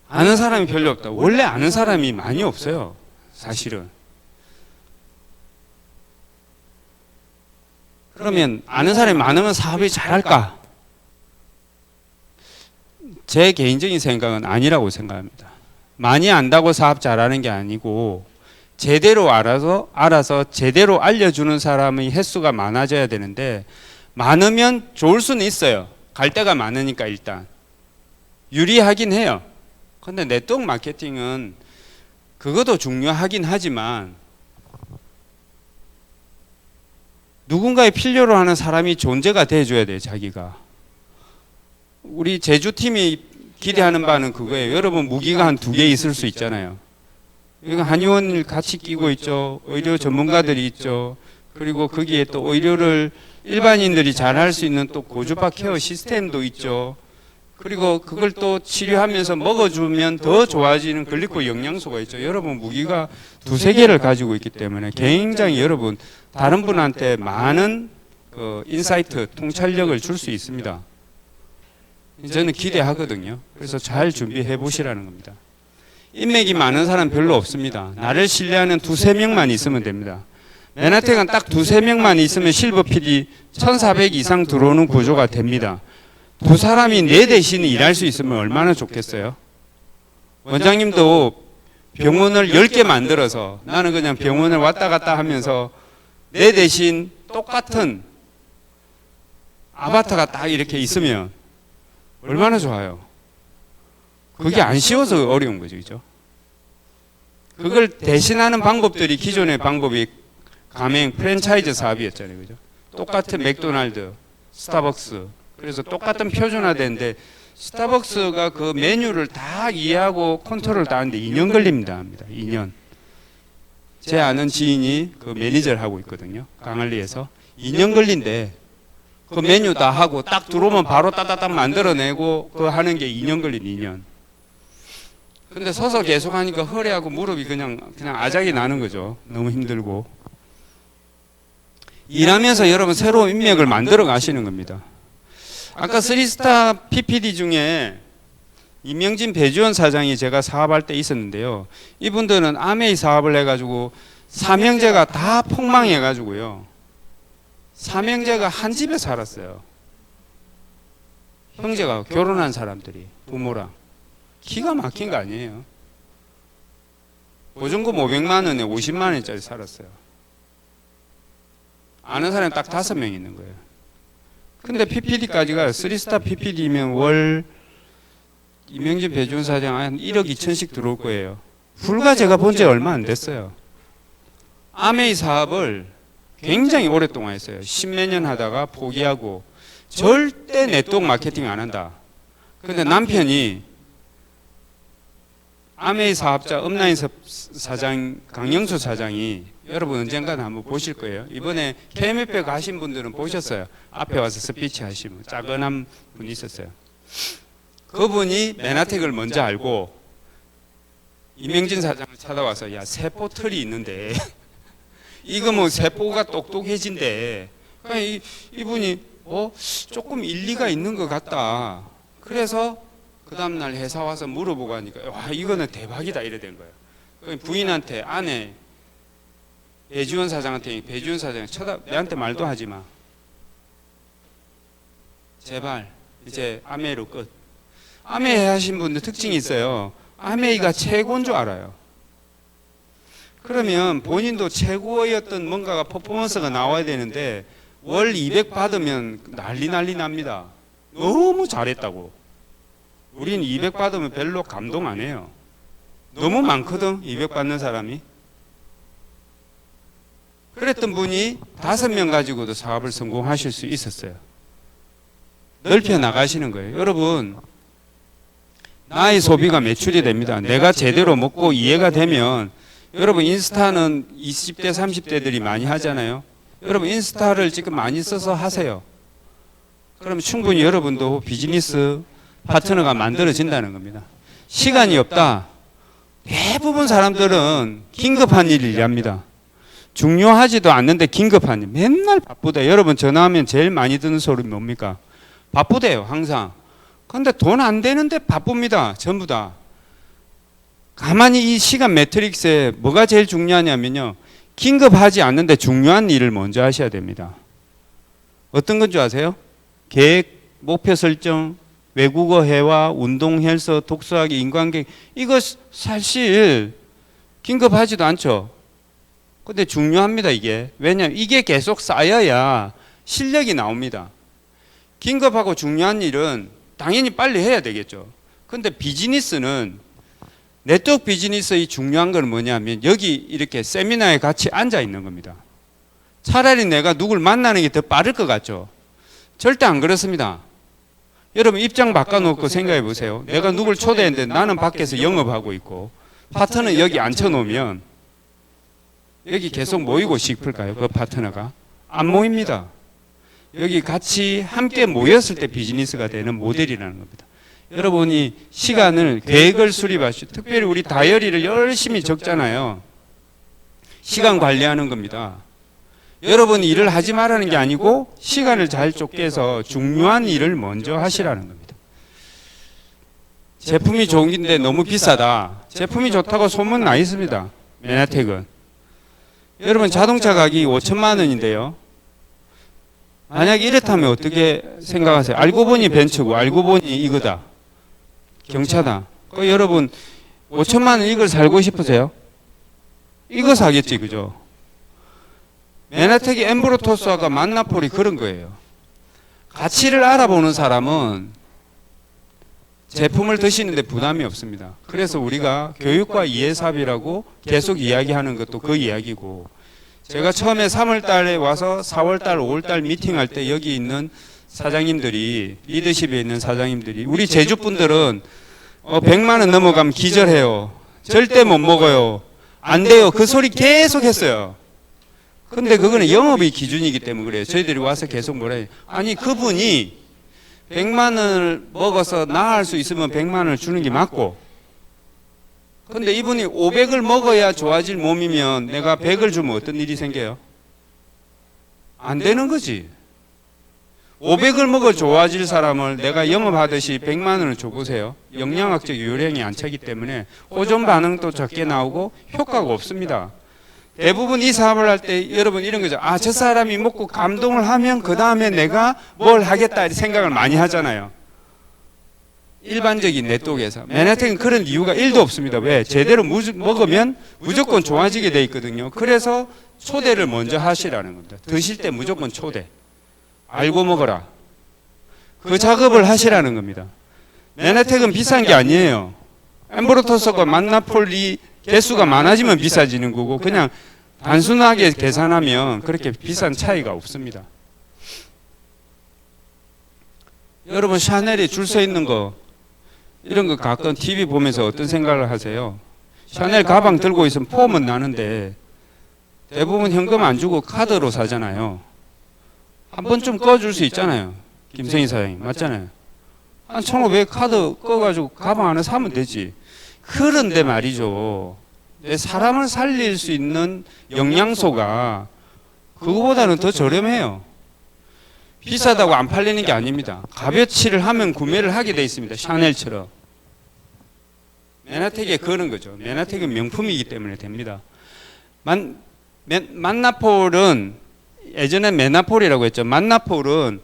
[SPEAKER 1] 아는 사람이 별로 없다. 원래 아는 사람이 많이 없어요. 사실은. 그러면 아는 사람이 많으면 사업이 잘할까? 제 개인적인 생각은 아니라고 생각합니다. 많이 안다고 사업 잘하는 게 아니고 제대로 알아서 제대로 알려주는 사람의 횟수가 많아져야 되는데 많으면 좋을 수는 있어요. 갈 데가 많으니까 일단. 유리하긴 해요. 근데 네트워크 마케팅은 그것도 중요하긴 하지만 누군가의 필요로 하는 사람이 존재가 돼줘야 돼요. 자기가. 우리 제주팀이 기대하는 바는 그거예요. 여러분 무기가 한 2개 있을 수 있잖아요. 한의원을 같이 끼고 있죠. 의료 전문가들이 있죠. 그리고 거기에 또 의료를 일반인들이 잘 할 수 있는 또 고주파 케어 시스템도 있죠. 그리고 그걸 또 치료하면서 먹어주면 더 좋아지는 글리코 영양소가 있죠. 여러분 무기가 두세 개를 가지고 있기 때문에 굉장히 여러분 다른 분한테 많은 그 인사이트, 통찰력을 줄 수 있습니다. 저는 기대하거든요. 그래서 잘 준비해 보시라는 겁니다. 인맥이 많은 사람 별로 없습니다. 나를 신뢰하는 두세 명만 있으면 됩니다. 맨하탄은 딱 두세 명만 있으면 실버 PD 1,400 이상 들어오는 구조가 됩니다. 두 사람이 내 대신 일할 수 있으면 얼마나 좋겠어요? 원장님도 병원을 10개 만들어서 나는 그냥 병원을 왔다 갔다 하면서 내 대신 똑같은 아바타가 딱 이렇게 있으면 얼마나 좋아요. 그게 안 쉬워서 어려운 거죠. 그죠? 그걸 대신하는 방법들이 기존의 방법이 가맹 프랜차이즈 사업이었잖아요. 그죠? 똑같은 맥도날드, 스타벅스. 그래서 똑같은 표준화되는데 스타벅스가 그 메뉴를 다 이해하고 컨트롤 다 하는데 2년 걸립니다. 2년. 제 아는 지인이 그 매니저를 하고 있거든요. 강할리에서. 2년 걸린대. 그 메뉴 다 하고 딱 들어오면 바로 따다닥 만들어내고 그 하는 게 2년 걸린 2년. 근데 서서 계속 하니까 허리하고 무릎이 그냥 아작이 나는 거죠. 너무 힘들고. 일하면서 여러분 새로운 인맥을 만들어 가시는 겁니다. 아까 3스타 PPD 중에 이명진 배주원 사장이 제가 사업할 때 있었는데요. 이분들은 아메이 사업을 해가지고 삼형제가 다 폭망해가지고요. 삼형제가 한 집에 살았어요. 형제가 결혼한 사람들이 부모랑. 기가 막힌 거 아니에요. 보증금 500만 원에 50만 원짜리 살았어요. 아는 사람이 딱 5명 있는 거예요. 근데 PPD까지가 3스타 PPD면 월 이명진 배주원 사장 한 1억 2천씩 들어올 거예요. 불과 제가 본 지 얼마 안 됐어요. 아메이 사업을 굉장히 오랫동안 했어요. 10몇 년 하다가 포기하고 절대 네트워크 마케팅 안 한다. 근데 남편이 아메이 사업자 업라인 사장 강영수 사장이 여러분 언젠가는 한번 보실 거예요. 이번에 KMF에 가신 분들은 보셨어요. 앞에 와서 스피치 하시면 짜건한 분이 있었어요. 그분이 맨하텍을 먼저 알고 이명진 사장을 찾아와서 야 세포 틀이 있는데 이거 뭐 세포가 똑똑해진대. 그러니까 이분이 조금 일리가 있는 것 같다. 그래서 그 다음날 회사 와서 물어보고 하니까 와 이거는 대박이다 이래 된 거예요. 부인한테 아내 배주원 사장한테 배주원 사장 내한테 말도 하지 마. 제발 이제 아메이로 끝. 아메이 하신 분들 특징이 있어요. 아메이가 최고인 줄 알아요. 그러면 본인도 최고였던 뭔가가 퍼포먼스가 나와야 되는데 월 200 받으면 난리 납니다. 너무 잘했다고. 우린 200 받으면 별로 감동 안 해요. 너무 많거든 200 받는 사람이. 그랬던 분이 5명 가지고도 사업을 성공하실 수 있었어요. 넓혀 나가시는 거예요. 여러분 나의 소비가 매출이 됩니다. 내가 제대로 먹고 이해가 되면 여러분 인스타는 20대 30대들이 많이 하잖아요. 여러분 인스타를 지금 많이 써서 하세요. 그럼 충분히 여러분도 비즈니스 파트너가 만들어진다는 겁니다. 시간이 없다. 대부분 사람들은 긴급한 일을 일합니다. 중요하지도 않는데 긴급한 일. 맨날 바쁘다. 여러분 전화하면 제일 많이 듣는 소리 뭡니까? 바쁘대요 항상. 그런데 돈 안 되는데 바쁩니다. 전부 다. 가만히 이 시간 매트릭스에 뭐가 제일 중요하냐면요. 긴급하지 않는데 중요한 일을 먼저 하셔야 됩니다. 어떤 건 줄 아세요? 계획, 목표 설정, 외국어 회화, 운동, 헬스, 독서하기, 인간관계 이거 사실 긴급하지도 않죠. 근데 중요합니다 이게. 왜냐하면 이게 계속 쌓여야 실력이 나옵니다. 긴급하고 중요한 일은 당연히 빨리 해야 되겠죠. 근데 비즈니스는 네트워크 비즈니스의 중요한 건 뭐냐면 여기 이렇게 세미나에 같이 앉아 있는 겁니다. 차라리 내가 누굴 만나는 게 더 빠를 것 같죠. 절대 안 그렇습니다. 여러분 입장 바꿔놓고 생각해 보세요. 내가 누굴 초대했는데 나는 밖에서 영업하고 있고 파트너 여기 앉혀놓으면 여기 계속 모이고 싶을까요? 그 파트너가? 안 모입니다. 여기 같이 함께 모였을 때 비즈니스가 되는 모델이라는 겁니다. 여러분이 시간을, 계획을 수립하시고, 특별히 우리 다이어리를 열심히 적잖아요. 시간 관리하는 겁니다. 여러분이 일을 하지 말라는 게 아니고 시간을 잘 쫓겨서 중요한 일을 먼저 하시라는 겁니다. 제품이 좋은데 너무 비싸다. 제품이 좋다고 소문 나 있습니다. 메나텍은. 여러분 자동차 가격이 5천만 원인데요. 만약 이렇다면 어떻게 생각하세요? 알고 보니 벤츠고 알고 보니 이거다. 경차다. 여러분 5천만 원 이걸 살고 싶으세요? 이거 사겠지, 그죠? 메나텍이 엠브로토스와 만나폴이 그런 거예요. 가치를 알아보는 사람은 제품을 드시는데 부담이 없습니다. 그래서 우리가 교육과 이해삽이라고 계속 이야기하는 것도 그 이야기고, 제가 처음에 3월 달에 와서 4월 달, 5월 달 미팅할 때 여기 있는 사장님들이, 리더십에 있는 사장님들이, 우리 제주분들은 100만 원 넘어가면 기절해요. 절대 못 먹어요. 안 돼요. 그 소리 계속 했어요. 근데 그거는 영업의 기준이기 때문에 그래요. 저희들이 와서 계속 뭐라 해요. 아니, 그분이 100만 원을 먹어서 나을 수 있으면 100만 원을 주는 게 맞고, 근데 이분이 500을 먹어야 좋아질 몸이면 내가 100을 주면 어떤 일이 생겨요? 안 되는 거지. 500을 먹어 좋아질 사람을 내가 영업하듯이 100만 원을 줘보세요. 영양학적 요령이 안 차기 때문에 호전 반응도 적게 나오고 효과가 없습니다. 대부분 이 사업을 할 때 여러분 이런 거죠. 아, 저 사람이 먹고 감동을 하면 그 다음에 내가 뭘 하겠다 생각을 많이 하잖아요. 일반적인 네트워크에서. 메나텍은 그런 이유가 1도 없습니다. 왜? 제대로 먹으면 무조건 좋아지게 돼 있거든요. 그래서 초대를 먼저 하시라는 겁니다. 드실 때 무조건 초대. 알고 먹어라. 그 작업을 하시라는 겁니다. 메나텍은 비싼 게 아니에요. 엠브로토스과 만나폴이 개수가 많아지면 비싸지는 거고, 그냥 단순하게 계산하면 그렇게 비싼 차이가 없습니다. 여러분 샤넬에 줄 서 있는 거, 이런 거 가끔 TV 보면서 어떤 생각을 하세요? 샤넬 가방 들고 있으면 폼은 나는데 대부분 현금 안 주고 카드로 사잖아요. 한 번쯤 꺼줄 수 있잖아요. 김성희 사장님 맞잖아요. 한 1,500 카드 꺼가지고 가방 하나 사면 되지. 그런데 말이죠, 사람을 살릴 수 있는 영양소가 그거보다는 더 저렴해요. 비싸다고 안 팔리는 게 아닙니다. 값어치를 하면 구매를 하게 돼 있습니다. 샤넬처럼. 메나텍에 그런 거죠. 메나텍은 명품이기 때문에 됩니다. 만나폴은 예전에 메나폴이라고 했죠. 만나폴은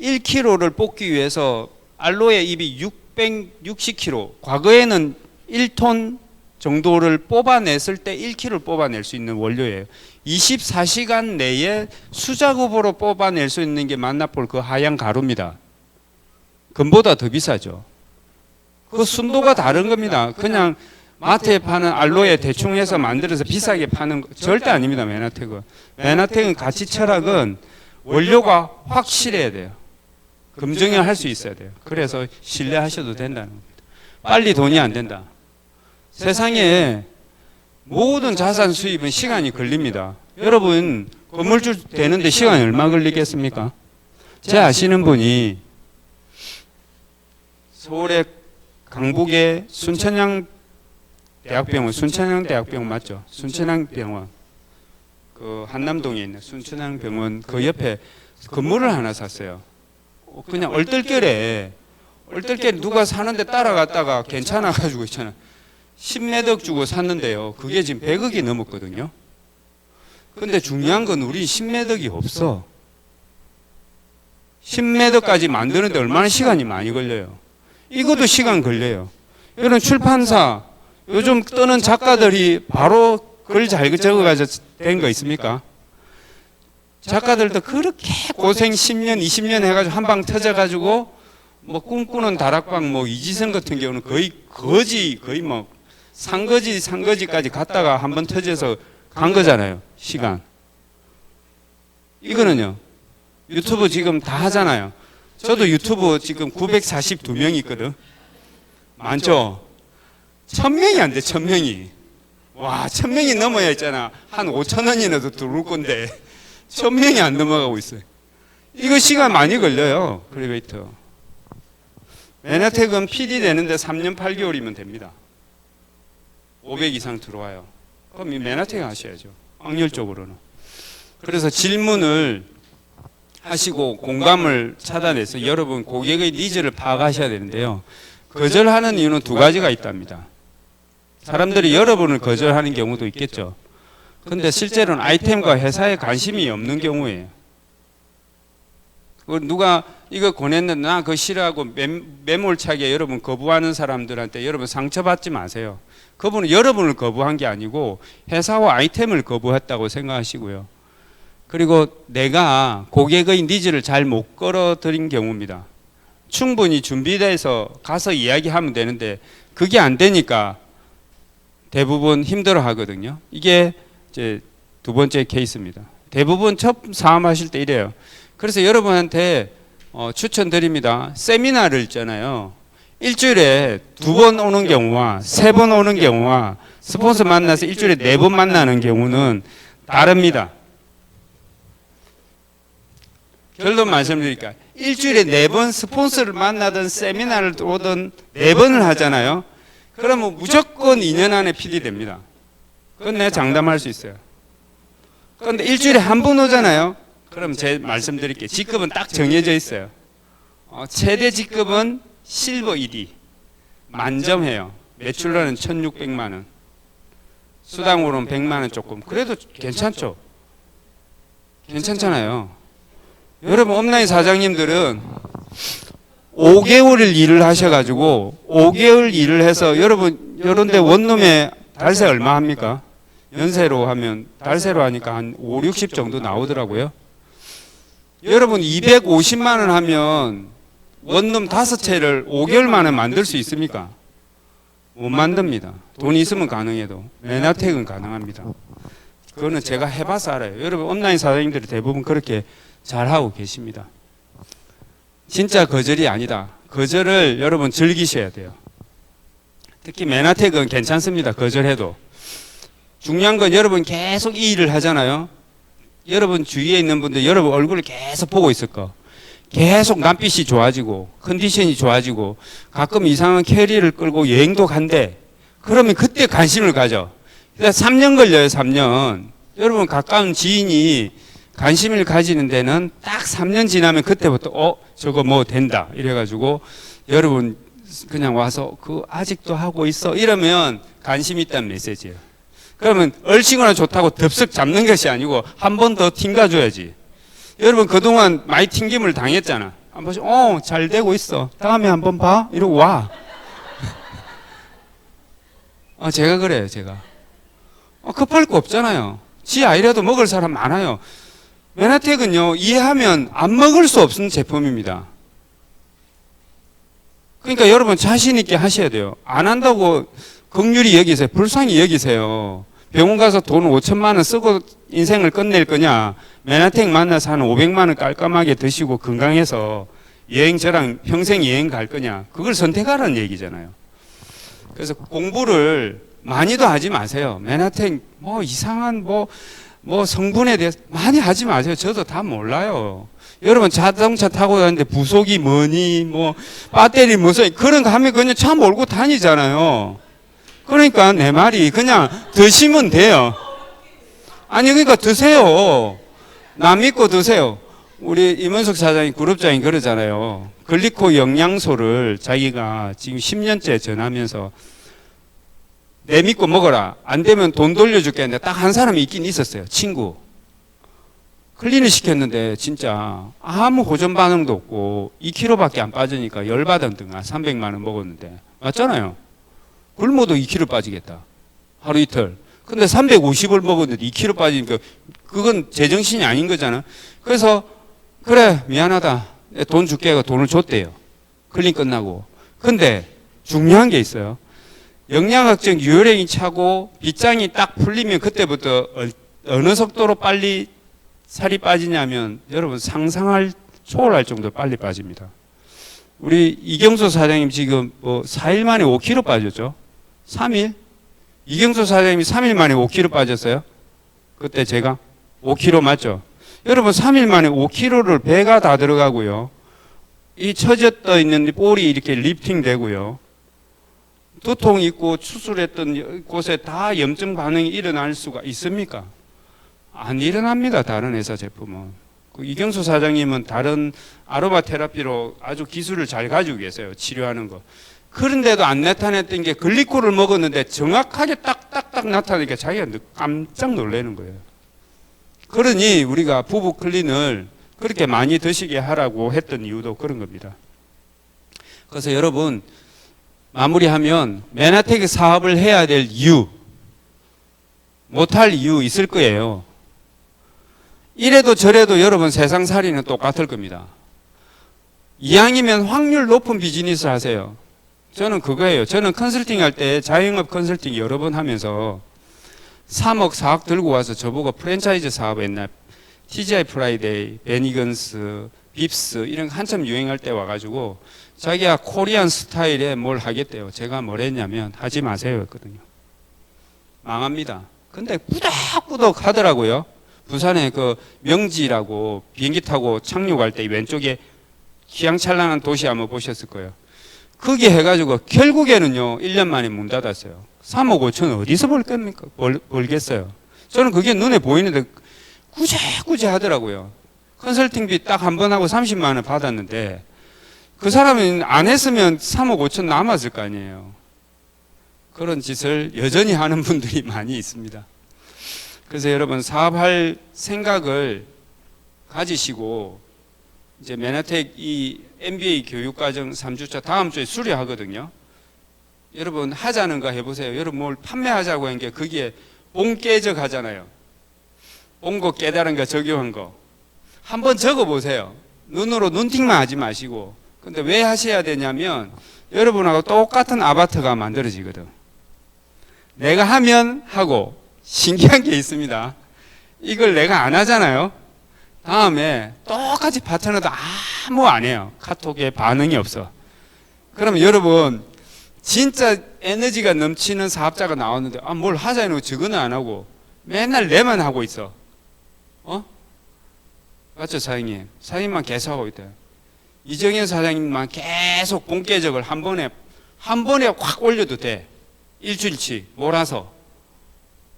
[SPEAKER 1] 1kg를 뽑기 위해서 알로에 잎이 660kg, 과거에는 1톤 정도를 뽑아냈을 때 1kg를 뽑아낼 수 있는 원료예요. 24시간 내에 수작업으로 뽑아낼 수 있는 게 만나폴 그 하얀 가루입니다. 금보다 더 비싸죠. 그 순도가 다른 겁니다. 그냥 마트에 파는 알로에 대충 해서 만들어서 비싸게 파는 거 절대 아닙니다. 메나텍은. 메나텍은 가치 철학은 원료가 확실해야 돼요. 검증을 할 수 있어야 돼요. 그래서 신뢰하셔도 된다는 겁니다. 빨리 돈이 안 된다. 세상에 모든 자산 수입은 시간이 걸립니다. 여러분 건물주 되는데 시간이 얼마 걸리겠습니까? 제 아시는 분이 서울의 강북의 순천향 대학병원, 순천향 대학병원 맞죠? 순천향 병원, 그 한남동에 있는 순천향 병원 그 옆에 건물을 하나 샀어요. 그냥 얼떨결에 누가 사는데 따라갔다가 괜찮아가지고 있잖아. 10매덕 주고 샀는데요. 그게 지금 100억이 넘었거든요. 근데 중요한 건 우리 10매덕이 없어. 10매덕까지 만드는데 얼마나 시간이 많이 걸려요. 이것도 시간 걸려요. 이런 출판사, 요즘 뜨는 작가들이 바로 글 잘 적어가지고 된 거 있습니까? 작가들도 그렇게 고생 10년, 20년 해가지고 한 방 터져가지고 뭐 꿈꾸는 다락방 뭐 이지선 같은 경우는 거의 뭐 상거지까지 갔다가 한 번 터져서 간 거잖아요. 시간. 이거는요. 유튜브 지금 다 하잖아요. 저도 유튜브 지금 942명이 있거든. 많죠? 1,000명이 안 돼, 1,000명이. 와, 1000명이 넘어야 했잖아. 한 5,000원이나 더 들어올 건데 1000명이 안 넘어가고 있어요. 이거 시간 많이 걸려요. 엘리베이터. 맨하택은 PD 되는데 3년 8개월이면 됩니다. 500 이상 들어와요. 그럼 이 맨하택 하셔야죠. 확률적으로는. 그래서 질문을 하시고 공감을 차단해서 여러분 고객의 니즈를 파악하셔야 되는데요. 거절하는 이유는 두 가지가 있답니다. 사람들이 여러분을 거절하는 경우도 있겠죠. 근데 실제로는 아이템과 회사에 관심이 없는 경우예요. 누가 이거 권했는데 나 그거 싫어하고 매몰차게 여러분 거부하는 사람들한테 여러분 상처받지 마세요. 그분은 여러분을 거부한 게 아니고 회사와 아이템을 거부했다고 생각하시고요. 그리고 내가 고객의 니즈를 잘 못 끌어들인 경우입니다. 충분히 준비돼서 가서 이야기하면 되는데 그게 안 되니까 대부분 힘들어 하거든요. 이게 이제 두 번째 케이스입니다. 대부분 첫 사업하실 때 이래요. 그래서 여러분한테 추천드립니다. 세미나를 있잖아요. 일주일에 2번 오는 경우와 3번 오는 경우와 스폰서 만나서 일주일에 4번 만나는 경우는 다릅니다. 결론 말씀드릴까요? 일주일에 4번 스폰서를 만나든 세미나를 오든 4번을 하잖아요. 그러면 무조건 2년 안에 PD 됩니다. 그건 내가 장담할 수 있어요. 그런데 일주일에 한 번 오잖아요. 그럼 제 말씀드릴게요. 직급은 딱 정해져 있어요. 최대 직급은 실버 ED. 만점해요. 매출로는 1,600만 원. 수당으로는 100만 원 조금. 그래도 괜찮죠? 괜찮잖아요. 여러분 업라인 사장님들은 5개월을 일을 하셔가지고 5개월 일을 해서 여러분 이런데 원룸에 달세 얼마 합니까? 연세로 하면 달세로 하니까 한 5, 60 정도 나오더라고요. 여러분 250만 원 하면 원룸 5채를 5개월 만에 만들 수 있습니까? 못 만듭니다. 돈이 있으면 가능해도 맨하택은 가능합니다. 그거는 제가 해봐서 알아요. 여러분 온라인 사장님들이 대부분 그렇게 잘하고 계십니다. 진짜 거절이 아니다. 거절을 여러분 즐기셔야 돼요. 특히 맨하택은 괜찮습니다. 거절해도. 중요한 건 여러분 계속 이 일을 하잖아요. 여러분 주위에 있는 분들 여러분 얼굴을 계속 보고 있을 거. 계속 남빛이 좋아지고 컨디션이 좋아지고 가끔 이상한 캐리를 끌고 여행도 간대. 그러면 그때 관심을 가져. 3년 걸려요. 3년. 여러분 가까운 지인이 관심을 가지는 데는 딱 3년 지나면 그때부터 저거 뭐 된다 이래가지고 여러분 그냥 와서 그 아직도 하고 있어 이러면 관심이 있다는 메시지예요. 그러면 얼씨구나 좋다고 덥석 잡는 것이 아니고 한 번 더 튕겨줘야지. 여러분 그동안 많이 튕김을 당했잖아. 한 번씩 잘 되고 있어. 다음에 한번 봐 이러고 와. 제가 그래요. 제가 급할 거 없잖아요. 지 아이라도 먹을 사람 많아요. 맨하택은요 이해하면 안 먹을 수 없는 제품입니다. 그러니까 여러분 자신 있게 하셔야 돼요. 안 한다고 긍휼히 여기세요. 불쌍히 여기세요. 병원 가서 돈 5천만 원 쓰고 인생을 끝낼 거냐, 맨하택 만나서 한 500만 원 깔끔하게 드시고 건강해서 여행 저랑 평생 여행 갈 거냐, 그걸 선택하라는 얘기잖아요. 그래서 공부를 많이도 하지 마세요. 맨하택 뭐 이상한 뭐 성분에 대해서 많이 하지 마세요. 저도 다 몰라요. 여러분 자동차 타고 다니는데 부속이 뭐니 뭐 배터리 무슨 그런 거 하면 그냥 차 몰고 다니잖아요. 그러니까 내 말이 그냥 드시면 돼요. 아니 그러니까 드세요. 남 믿고 드세요. 우리 임원석 사장이 그룹장이 그러잖아요. 글리코 영양소를 자기가 지금 10년째 전하면서 내 믿고 먹어라. 안 되면 돈 돌려줄게 했는데 딱 한 사람이 있긴 있었어요. 친구. 클린을 시켰는데 진짜 아무 호전 반응도 없고 2kg밖에 안 빠지니까 열받았던가 300만 원 먹었는데. 맞잖아요. 굶어도 2kg 빠지겠다. 하루 이틀. 근데 350을 먹었는데 2kg 빠지니까 그건 제정신이 아닌 거잖아. 그래서 그래 미안하다. 돈 줄게 하고 돈을 줬대요. 클린 끝나고. 근데 중요한 게 있어요. 영양학적 유효력이 차고 빗장이 딱 풀리면 그때부터 어느 속도로 빨리 살이 빠지냐면 여러분 상상할 초월할 정도로 빨리 빠집니다. 우리 이경수 사장님 지금 뭐 4일 만에 5kg 빠졌죠. 3일? 이경수 사장님이 3일 만에 5kg 빠졌어요. 그때 제가 5kg 맞죠? 여러분 3일 만에 5kg를 배가 다 들어가고요. 이 처졌어 있는 볼이 이렇게 리프팅 되고요. 두통 있고 수술했던 곳에 다 염증 반응이 일어날 수가 있습니까? 안 일어납니다. 다른 회사 제품은. 그 이경수 사장님은 다른 아로마 테라피로 아주 기술을 잘 가지고 계세요. 치료하는 거. 그런데도 안 나타냈던 게 글리코를 먹었는데 정확하게 딱딱딱 나타나니까 자기가 깜짝 놀라는 거예요. 그러니 우리가 부부 클린을 그렇게 많이 드시게 하라고 했던 이유도 그런 겁니다. 그래서 여러분 마무리하면 메나텍 사업을 해야 될 이유, 못할 이유 있을 거예요. 이래도 저래도 여러분 세상살이는 똑같을 겁니다. 이왕이면 확률 높은 비즈니스 하세요. 저는 그거예요. 저는 컨설팅 할 때 자영업 컨설팅 여러 번 하면서 3억, 4억 들고 와서 저보고 프랜차이즈 사업 옛날 TGI 프라이데이, 베니건스, 빕스 이런 거 한참 유행할 때 와가지고 자기가 코리안 스타일에 뭘 하겠대요. 제가 뭘 했냐면 하지 마세요 했거든요. 망합니다. 근데 꾸덕꾸덕 하더라고요. 부산에 그 명지라고 비행기 타고 착륙할 때 왼쪽에 휘황찬란한 도시 한번 보셨을 거예요. 그게 해가지고 결국에는요 1년 만에 문 닫았어요. 3억 5천 어디서 벌 겁니까? 벌겠어요. 저는 그게 눈에 보이는데 꾸재꾸재 하더라고요. 컨설팅비 딱 한 번 하고 30만 원 받았는데 그 사람은 안 했으면 3억 5천 남았을 거 아니에요. 그런 짓을 여전히 하는 분들이 많이 있습니다. 그래서 여러분 사업할 생각을 가지시고 이제 메나텍 이 MBA 교육과정 3주차 다음 주에 수료하거든요. 여러분 하자는 거 해보세요. 여러분 뭘 판매하자고 한 게 거기에 본깨적 하잖아요. 본 거 깨달은 거 적용한 거 한번 적어보세요. 눈으로 눈팅만 하지 마시고. 근데 왜 하셔야 되냐면 여러분하고 똑같은 아바타가 만들어지거든. 내가 하면 하고 신기한 게 있습니다. 이걸 내가 안 하잖아요. 다음에 똑같이 파트너도 아무 안 해요. 카톡에 반응이 없어. 그러면 여러분 진짜 에너지가 넘치는 사업자가 나왔는데 뭘 하자 해놓고 저거는 안 하고 맨날 내만 하고 있어. 맞죠 사장님? 사장님만 계속 하고 있대요. 이정현 사장님만 계속 본계적을 한 번에 확 올려도 돼. 일주일치 몰아서.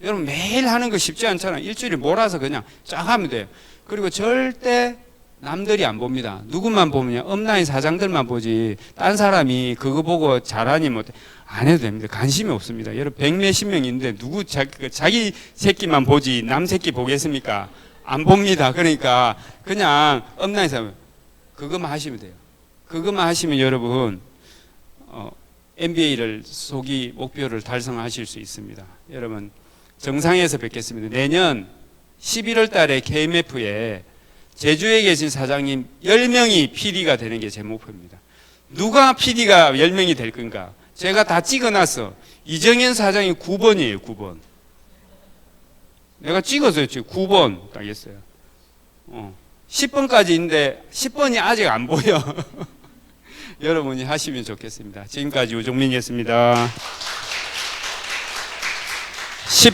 [SPEAKER 1] 여러분 매일 하는 거 쉽지 않잖아요. 일주일에 몰아서 그냥 쫙 하면 돼요. 그리고 절대 남들이 안 봅니다. 누구만 보면요. 업라인 사장들만 보지 딴 사람이 그거 보고 잘하니 못해 안 해도 됩니다. 관심이 없습니다. 여러분 100몇십 명 있는데 누구 자기 새끼만 보지 남 새끼 보겠습니까? 안 봅니다. 그러니까 그냥 업라인 사람 그것만 하시면 돼요. 그것만 하시면 여러분 MBA를 소기 목표를 달성하실 수 있습니다. 여러분 정상에서 뵙겠습니다. 내년 11월 달에 KMF에 제주에 계신 사장님 10명이 PD가 되는 게 제 목표입니다. 누가 PD가 10명이 될 건가? 제가 다 찍어놨어. 이정현 사장이 9번이에요. 9번. 내가 찍었어요. 지금 9번 딱 했어요. 10번까지 있는데 10번이 아직 안 보여. 여러분이 하시면 좋겠습니다. 지금까지 우종민이었습니다.